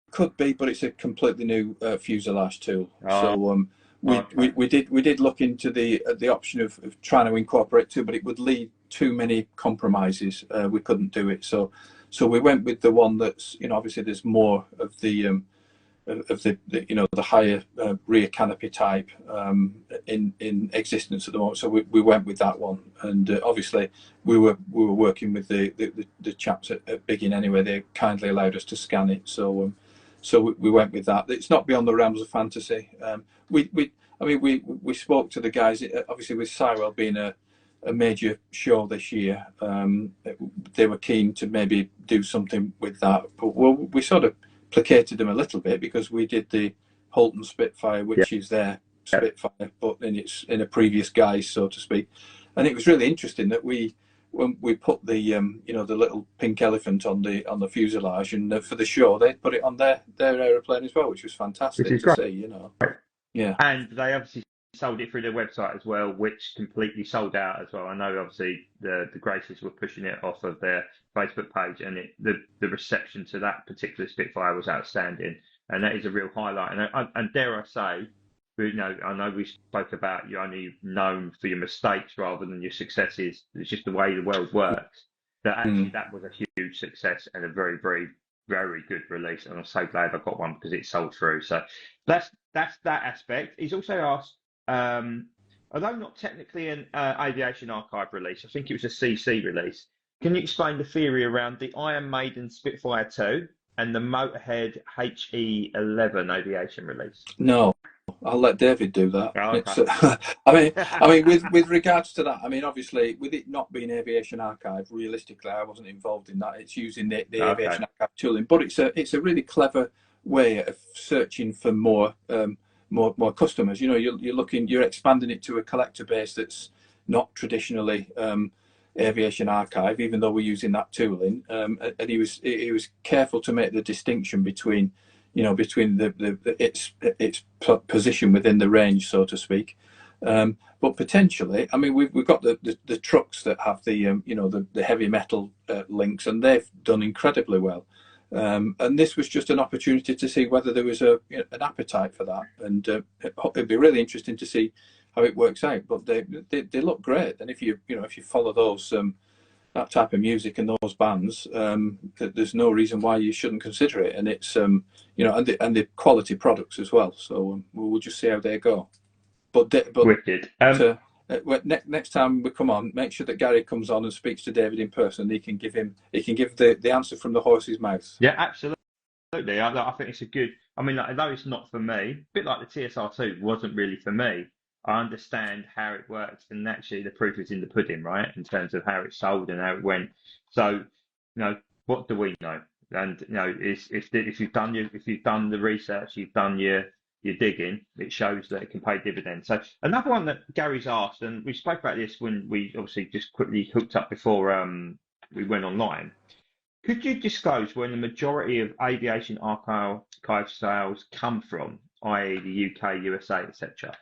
could be, but it's a completely new fuselage tool. Oh, So okay. we did look into the option of trying to incorporate too, but it would lead too many compromises. We couldn't do it. So we went with the one that's, you know, obviously there's more of the you know, the higher rear canopy type in existence at the moment. So we went with that one, and obviously we were working with the chaps at Biggin anyway. They kindly allowed us to scan it, so we went with that. It's not beyond the realms of fantasy. We spoke to the guys, obviously with Cywell being a major show this year. They were keen to maybe do something with that, but we sort of placated them a little bit, because we did the Holton Spitfire, which is their Spitfire, but it's in a previous guise, so to speak. And it was really interesting that when we put the you know, the little pink elephant on the fuselage, and for the show they put it on their aeroplane as well, which was fantastic to see, you know. Yeah. And they obviously sold it through their website as well, which completely sold out as well. I know obviously the Graces were pushing it off of their Facebook page, and the reception to that particular Spitfire was outstanding, and that is a real highlight. And dare I say, you know, I know we spoke about you're only known for your mistakes rather than your successes. It's just the way the world works. That actually that was a huge success and a very, very, very good release, and I'm so glad I got one because it sold through. So that's that aspect. He's also asked, although not technically an Aviation Archive release, I think it was a CC release. Can you explain the theory around the Iron Maiden Spitfire 2 and the Motorhead HE11 Aviation release? No, I'll let David do that. Oh, okay. I mean, with regards to that, I mean, obviously, with it not being Aviation Archive, realistically, I wasn't involved in that. It's using the Aviation Archive tooling, but it's a really clever way of searching for more customers. You know, you're expanding it to a collector base that's not traditionally Aviation Archive, even though we're using that tooling. And he was careful to make the distinction between, you know, between its position within the range, so to speak. But potentially, I mean, we've got the trucks that have the you know, the heavy metal links, and they've done incredibly well. And this was just an opportunity to see whether there was an appetite for that, and it'd be really interesting to see how it works out. But they look great, and if you follow those that type of music and those bands, there's no reason why you shouldn't consider it. And it's you know, and the quality products as well. So we'll just see how they go. But Wicked. Next time we come on, make sure that Gary comes on and speaks to David in person. He can give the answer from the horse's mouth. Yeah, absolutely. I think it's a good. I mean, although it's not for me, a bit like the TSR2 wasn't really for me. I understand how it works, and actually the proof is in the pudding, right? In terms of how it sold and how it went. So, you know, what do we know? And you know, if you've done the research, you've done your you're digging, it shows that it can pay dividends. So another one that Gary's asked, and we spoke about this when we obviously just quickly hooked up before we went online. Could you disclose where the majority of aviation archive sales come from, i.e. the UK, USA, etc.?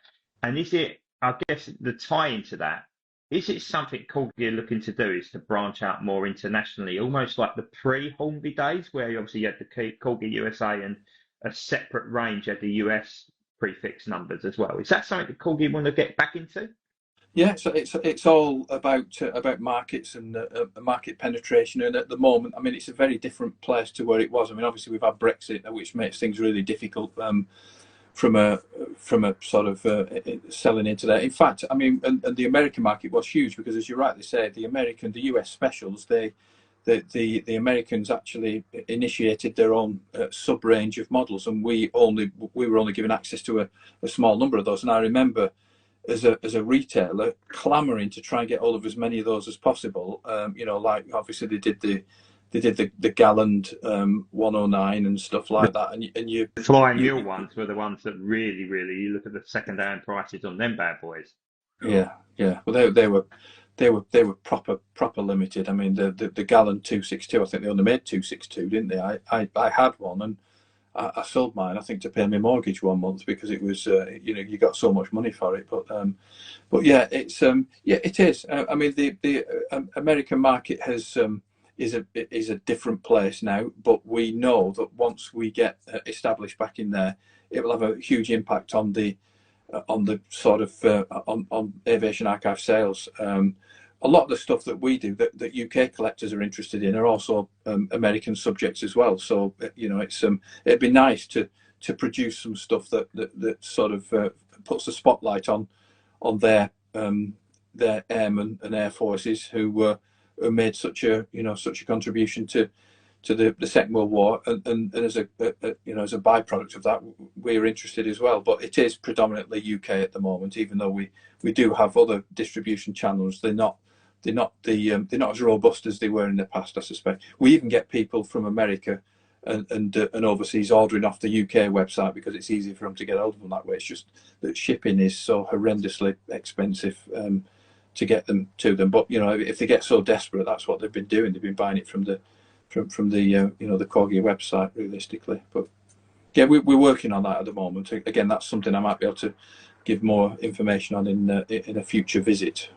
And is it, I guess, the tie into that, is it something Corgi are looking to do, is to branch out more internationally, almost like the pre-Hornby days, where you obviously had the Corgi USA and a separate range had the US prefix numbers as well? Is that something that Corgi want to get back into? Yeah, so it's all about markets and market penetration, and at the moment, I mean, it's a very different place to where it was. I mean, obviously we've had Brexit, which makes things really difficult from a sort of selling into there. In fact, I mean, and the American market was huge because, as you rightly say, the US specials, the Americans actually initiated their own sub range of models, and we were only given access to a small number of those. And I remember, as a retailer, clamoring to try and get all of as many of those as possible. You know, like obviously they did the Galland 109 and stuff like that, and you Flying Mule ones were the ones that really you look at the second-hand prices on them bad boys. Yeah. Well, they were proper limited. I mean, the Galland 262, I think they only made 262, didn't they? I had one, and I sold mine, I think, to pay my mortgage one month because it was, you know, you got so much money for it. But yeah, it's it is. I mean, the American market is a different place now, but we know that once we get established back in there, it will have a huge impact on the sort of on aviation archive sales. A lot of the stuff that we do that UK collectors are interested in are also American subjects as well. So you know, it's it'd be nice to produce some stuff that sort of puts a spotlight on their airmen and air forces who made such a contribution to the Second World War, and as a as a byproduct of that, we're interested as well. But it is predominantly UK at the moment, even though we do have other distribution channels. They're not as robust as they were in the past, I suspect. We even get people from America and overseas ordering off the UK website because it's easy for them to get hold of them that way. It's just that shipping is so horrendously expensive to get them to them. But you know, if they get so desperate, that's what they've been doing. They've been buying it from the the Corgi website, realistically. But yeah, we're working on that at the moment. Again, that's something I might be able to give more information on in a future visit.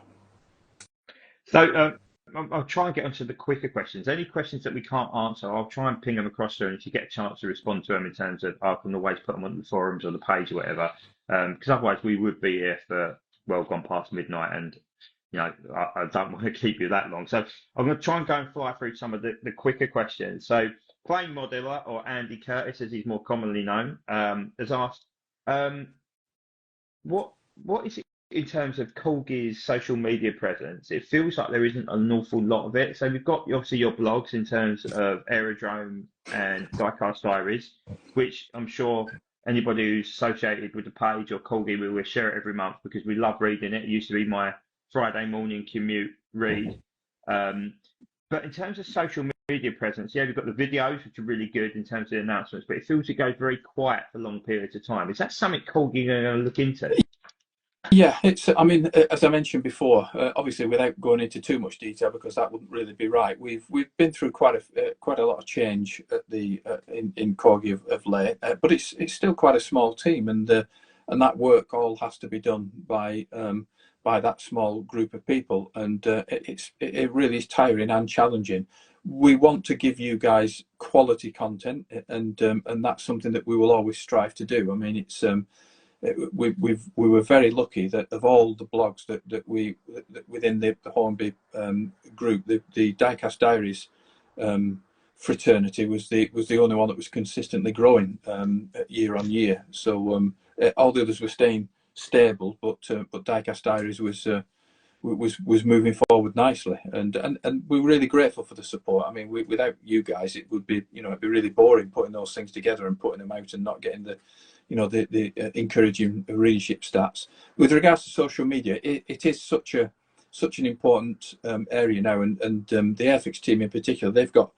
So I'll try and get onto the quicker questions. Any questions that we can't answer, I'll try and ping them across to her, and if you get a chance to respond to them in terms of, I can always put them on the forums or the page or whatever, because otherwise we would be here for well gone past midnight, and you know, I don't want to keep you that long. So I'm going to try and go and fly through some of the quicker questions. So Plain Modeler, or Andy Curtis, as he's more commonly known, has asked, what is it in terms of Corgi's social media presence? It feels like there isn't an awful lot of it. So we've got obviously your blogs in terms of Aerodrome and Diecast Diaries, which I'm sure anybody who's associated with the page or Corgi will share it every month because we love reading it. It used to be my Friday morning commute read. But in terms of social media presence, yeah, we've got the videos, which are really good in terms of the announcements, but it feels it goes very quiet for long periods of time. Is that something Corgi are going to look into? Yeah, it's. I mean, as I mentioned before, obviously without going into too much detail because that wouldn't really be right. We've been through quite a lot of change at in Corgi of late, but it's still quite a small team, and that work all has to be done by that small group of people, and it really is tiring and challenging. We want to give you guys quality content, and that's something that we will always strive to do. I mean, it's. We were very lucky that of all the blogs that within the Hornby group, the Diecast Diaries fraternity was the only one that was consistently growing year on year. So all the others were staying stable, but Diecast Diaries was moving forward nicely, and we're really grateful for the support. I mean, without you guys, it would be it'd be really boring putting those things together and putting them out and not getting the encouraging readership stats. With regards to social media, it is such an important area now, and the Airfix team in particular, they've got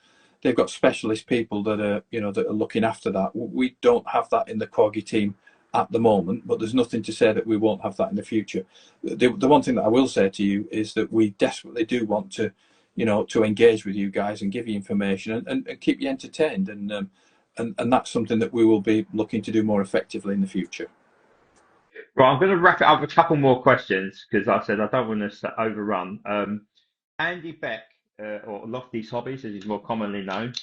specialist people that are that are looking after that. We don't have that in the Corgi team at the moment, but there's nothing to say that we won't have that in the future. The one thing that I will say to you is that we desperately do want to, to engage with you guys and give you information and keep you entertained, and that's something that we will be looking to do more effectively in the future. Right, I'm going to wrap it up with a couple more questions because I said I don't want us to overrun. Andy Beck, or Lofty's Hobbies, as he's more commonly known,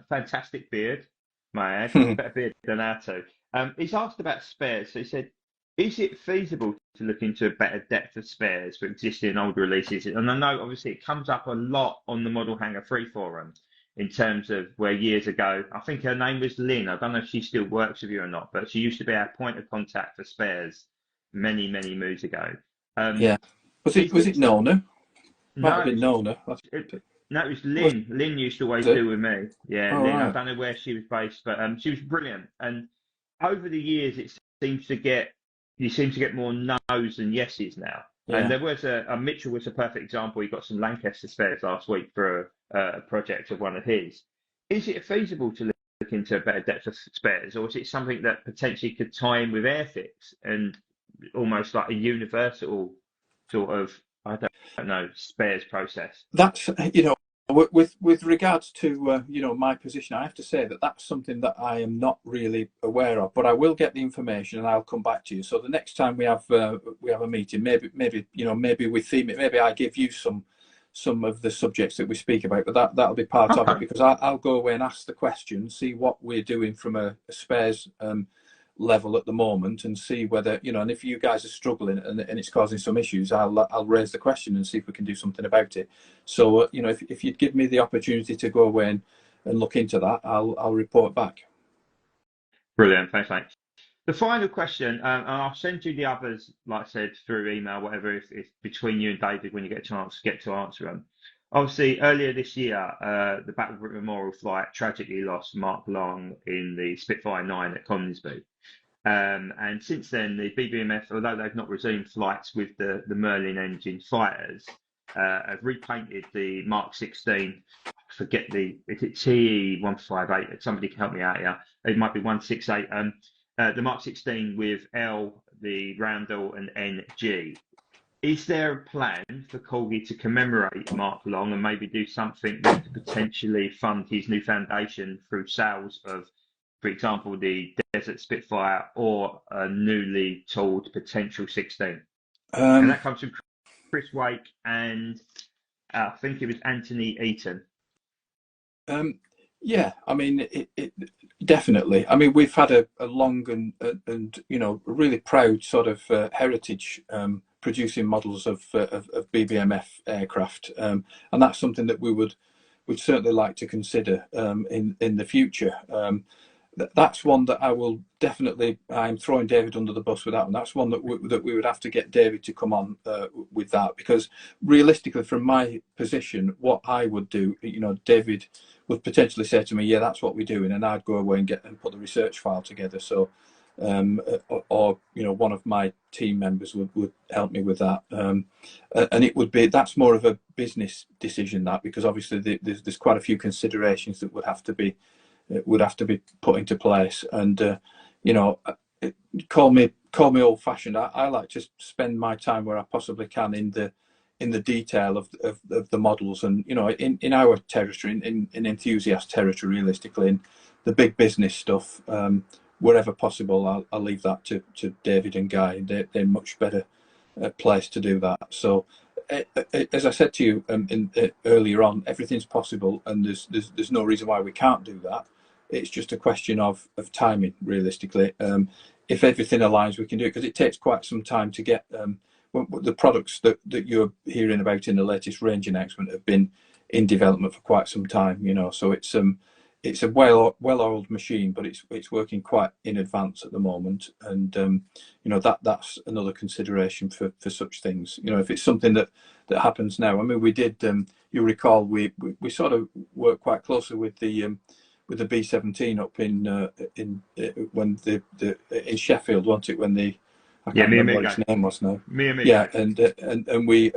fantastic beard, may I add, better beard than our two. He's asked about spares. So he said, is it feasible to look into a better depth of spares for existing older releases? And I know obviously it comes up a lot on the Model Hanger Free Forum in terms of where years ago, I think her name was Lynn. I don't know if she still works with you or not, but she used to be our point of contact for spares many, many moons ago. Yeah. Was it Nona? Might have been Nona. No, it was Lynn. Lynn used to always do with me. Yeah, Lynn. Right. I don't know where she was based, but she was brilliant. And over the years, you seem to get more no's than yeses now. Yeah. And there was Mitchell was a perfect example. He got some Lancaster spares last week for a project of one of his. Is it feasible to look into a better depth of spares, or is it something that potentially could tie in with Airfix and almost like a universal sort of, I don't know, spares process? That's, with regards to my position, I have to say that that's something that I am not really aware of, but I will get the information and I'll come back to you. So the next time we have a meeting, maybe we theme it, maybe I give you some of the subjects that we speak about, but that'll be part of it, because I'll go away and ask the question, see what we're doing from a spares level at the moment, and see whether, and if you guys are struggling and it's causing some issues, I'll raise the question and see if we can do something about it. So if you'd give me the opportunity to go away and look into that, I'll report back. Brilliant, thanks mate. The final question, and I'll send you the others, like I said, through email, whatever, if between you and David when you get to answer them. Obviously, earlier this year, the Battle Group Memorial flight tragically lost Mark Long in the Spitfire 9 at Coningsby. And since then, the BBMF, although they've not resumed flights with the Merlin engine fighters, have repainted the Mark 16. I forget is it TE158? Somebody can help me out here. It might be 168. The Mark 16 with L, the roundel, and NG. Is there a plan for Corgi to commemorate Mark Long and maybe do something that could potentially fund his new foundation through sales of, for example, the Desert Spitfire or a newly tooled potential 16? And that comes from Chris Wake and I think it was Anthony Eaton. Yeah, I mean, it definitely. I mean, we've had a long and really proud sort of heritage producing models of BBMF aircraft, and that's something that we'd certainly like to consider in the future. That's one that I will definitely. I'm throwing David under the bus with that one. That's one that we would have to get David to come on with that, because realistically, from my position, what I would do, David would potentially say to me, "Yeah, that's what we're doing," and I'd go away and put the research file together. So, or one of my team members would help me with that, and that's more of a business decision, that, because obviously there's quite a few considerations that would have to be put into place. And call me old-fashioned. I like to spend my time where I possibly can in the detail of the models, and in our territory, in enthusiast territory, realistically, in the big business stuff, wherever possible, I'll leave that to David and Guy. They're much better placed to do that. So as I said to you earlier on, everything's possible, and there's no reason why we can't do that. It's just a question of timing, realistically. If everything aligns, we can do it, because it takes quite some time to get the products that you're hearing about in the latest range announcement have been in development for quite some time. So it's a well-oiled machine, but it's working quite in advance at the moment, and that's another consideration for such things. If it's something that happens now, I mean, we did. You recall we sort of worked quite closely with the B-17 up in Sheffield, wasn't it? When I can't remember what its name was now. Yeah, and we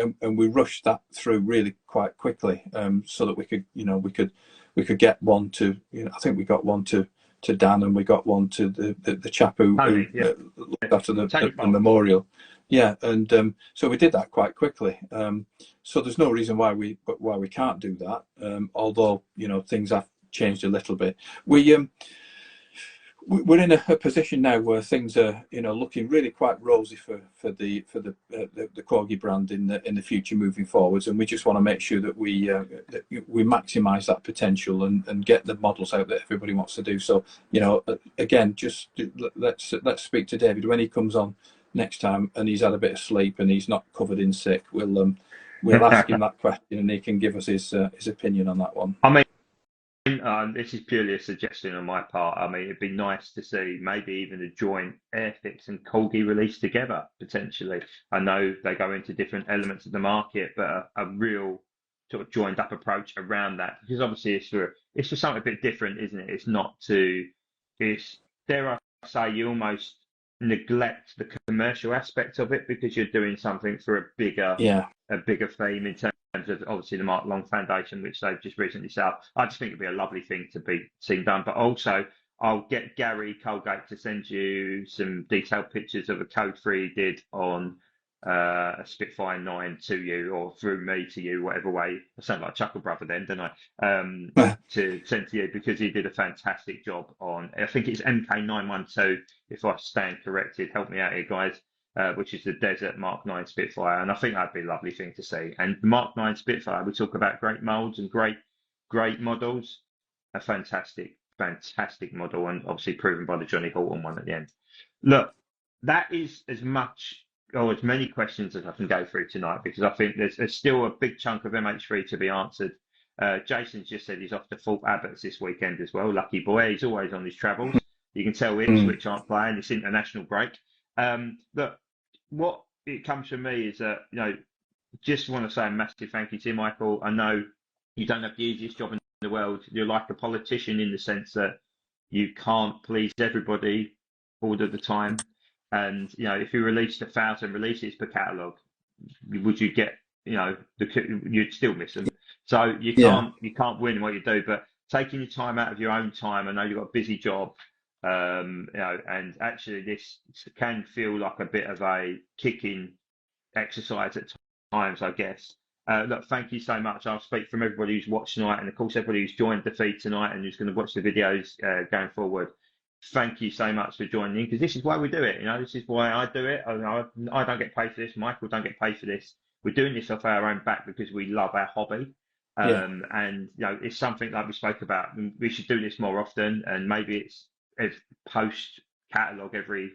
rushed that through really quite quickly, so that we could get one to. I think we got one to Dan, and we got one to the chap who looked after the memorial. Yeah, and so we did that quite quickly. So there's no reason why we can't do that. Although things have changed a little bit. We're in a position now where things are looking really quite rosy for the Corgi brand in the future moving forwards, and we just want to make sure that we maximise that potential and get the models out that everybody wants to do. So again, just let's speak to David when he comes on next time and he's had a bit of sleep and he's not covered in sick. We'll ask him that question and he can give us his opinion on that one. I mean, this is purely a suggestion on my part. I mean, it'd be nice to see maybe even a joint Airfix and Corgi release together, potentially. I know they go into different elements of the market, but a real sort of joined up approach around that, because obviously it's for something a bit different, isn't it? It's dare I say, you almost neglect the commercial aspect of it because you're doing something for a bigger theme in terms of obviously the Mark Long Foundation, which they've just recently set up. I just think it'd be a lovely thing to be seen done. But also, I'll get Gary Colgate to send you some detailed pictures of a code 3 he did on a Spitfire 9 to you, or through me to you, whatever way. I sound like Chuckle Brother then, don't I? To send to you, because he did a fantastic job on, I think it's MK912, if I stand corrected. Help me out here, guys. Which is the Desert Mark 9 Spitfire, and I think that'd be a lovely thing to see. And the Mark 9 Spitfire, we talk about great molds and great models, a fantastic model, and obviously proven by the Johnny Horton one at the end. Look, that is as much or as many questions as I can go through tonight, because I think there's still a big chunk of MH3 to be answered. Jason's just said he's off to Fort Abbots this weekend as well. Lucky boy, he's always on his travels. You can tell Ipswich aren't playing, it's international break. Look, what it comes from me is that, just want to say a massive thank you to you, Michael. I know you don't have the easiest job in the world. You're like a politician in the sense that you can't please everybody all of the time. And, if you released 1,000 releases per catalogue, would you get, you'd still miss them. So you can't win what you do, but taking your time out of your own time, I know you've got a busy job. And actually this can feel like a bit of a kicking exercise at times, I guess. Look, thank you so much. I'll speak from everybody who's watched tonight, and of course everybody who's joined the feed tonight and who's going to watch the videos going forward. Thank you so much for joining in, because this is why we do it. This is why I do it. I don't get paid for this. Michael don't get paid for this. We're doing this off our own back because we love our hobby. And it's something like we spoke about. We should do this more often, and maybe it's post catalogue every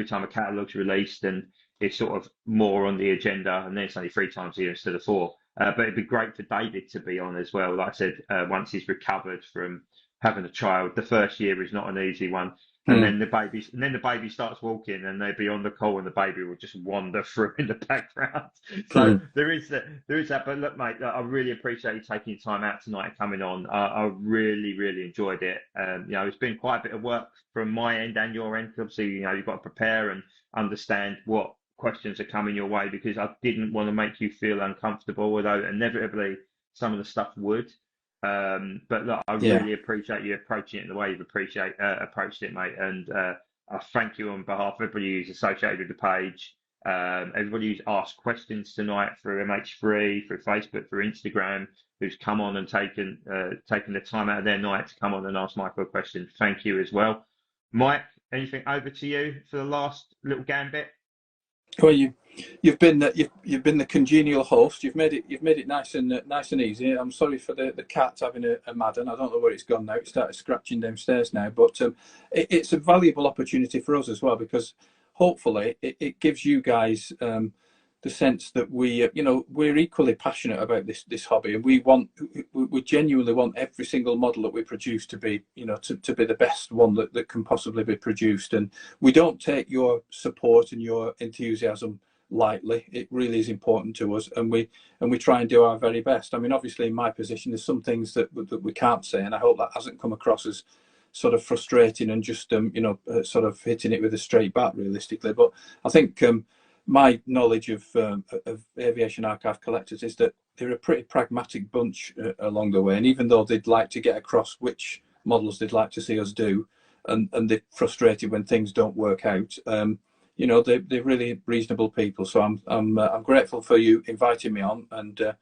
time a catalogue's released, and it's sort of more on the agenda, and then it's only 3 times a year instead of 4. But it'd be great for David to be on as well. Like I said, once he's recovered from having a child, the first year is not an easy one. And then the baby starts walking, and they'll be on the call, and the baby will just wander through in the background. So there is that. But look, mate, I really appreciate you taking your time out tonight and coming on. I really, really enjoyed it. It's been quite a bit of work from my end and your end. Obviously, you've got to prepare and understand what questions are coming your way, because I didn't want to make you feel uncomfortable, although inevitably some of the stuff would. But look, I really appreciate you approaching it in the way you've approached it, mate. And I thank you on behalf of everybody who's associated with the page, everybody who's asked questions tonight through MH3, through Facebook, through Instagram, who's come on and taken the time out of their night to come on and ask Michael a question. Thank you as well. Mike, anything over to you for the last little gambit? Well, you've been the congenial host. You've made it nice and easy. I'm sorry for the cat having a Madden. I don't know where it's gone now. It started scratching downstairs now, but it's a valuable opportunity for us as well, because hopefully it gives you guys the sense that we're equally passionate about this hobby, and we genuinely want every single model that we produce to be to be the best one that can possibly be produced. And we don't take your support and your enthusiasm lightly. It really is important to us, and we try and do our very best. I mean, obviously in my position there's some things that we can't say, and I hope that hasn't come across as sort of frustrating and just sort of hitting it with a straight bat realistically. But I think my knowledge of aviation archive collectors is that they're a pretty pragmatic bunch along the way, and even though they'd like to get across which models they'd like to see us do, and they're frustrated when things don't work out. You know, they're really reasonable people. So I'm grateful for you inviting me on, and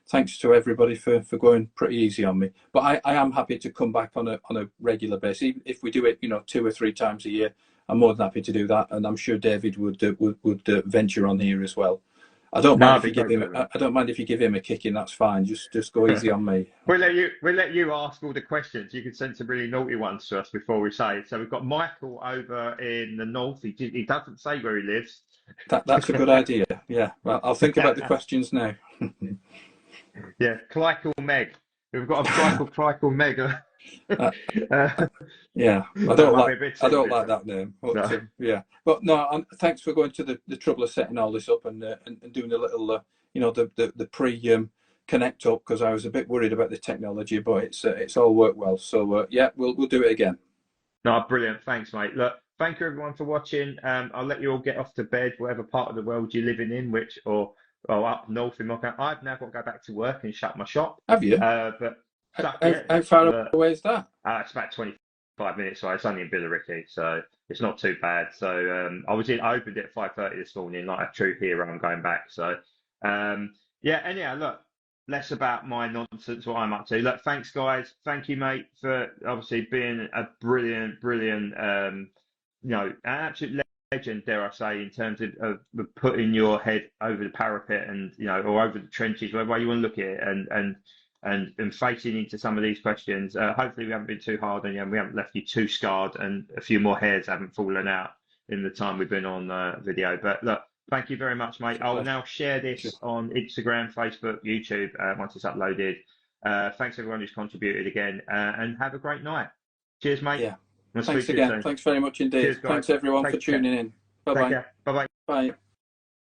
thanks to everybody for going pretty easy on me. But I am happy to come back on a regular basis. Even if we do it, you know, 2 or 3 times a year, I'm more than happy to do that. And I'm sure David would venture on here as well. I don't mind if you give him. I don't mind if you give him a kicking. That's fine. Just go easy on me. We'll let you ask all the questions. You can send some really naughty ones to us before we say it. So we've got Michael over in the north. He doesn't say where he lives. That's a good idea. Yeah. Well, I'll think about the questions now. Yeah, Clykel Meg. We've got a Clykel Meg. Yeah, I don't like that name. But, No. yeah, but no. Thanks for going to the trouble of setting all this up and doing a little, you know, the pre connect up, because I was a bit worried about the technology, but it's all worked well. So yeah, we'll do it again. No, brilliant. Thanks, mate. Look, thank you everyone for watching. I'll let you all get off to bed, whatever part of the world you're living in, or up north in Mocha. I've now got to go back to work and shut my shop. Have you? But how far away is that? It's about 25 minutes away. It's only in Billericay, so it's not too bad. So I opened it at 5:30 this morning, like a true hero. I'm going back. So yeah. Anyhow, look, less about my nonsense, what I'm up to. Look, thanks, guys. Thank you, mate, for obviously being a brilliant, you know, an absolute legend, dare I say, in terms of putting your head over the parapet and, you know, or over the trenches, whatever way you want to look at it, and facing into some of these questions. Hopefully we haven't been too hard on you and we haven't left you too scarred and a few more hairs haven't fallen out in the time we've been on video. But look, thank you very much, mate. I'll now share this on Instagram, Facebook, YouTube once it's uploaded. Thanks everyone who's contributed again, and have a great night. Cheers, mate. Yeah. Thanks again. Thanks very much indeed. Cheers, guys. Thanks everyone for tuning in. Bye-bye. Bye-bye. Bye.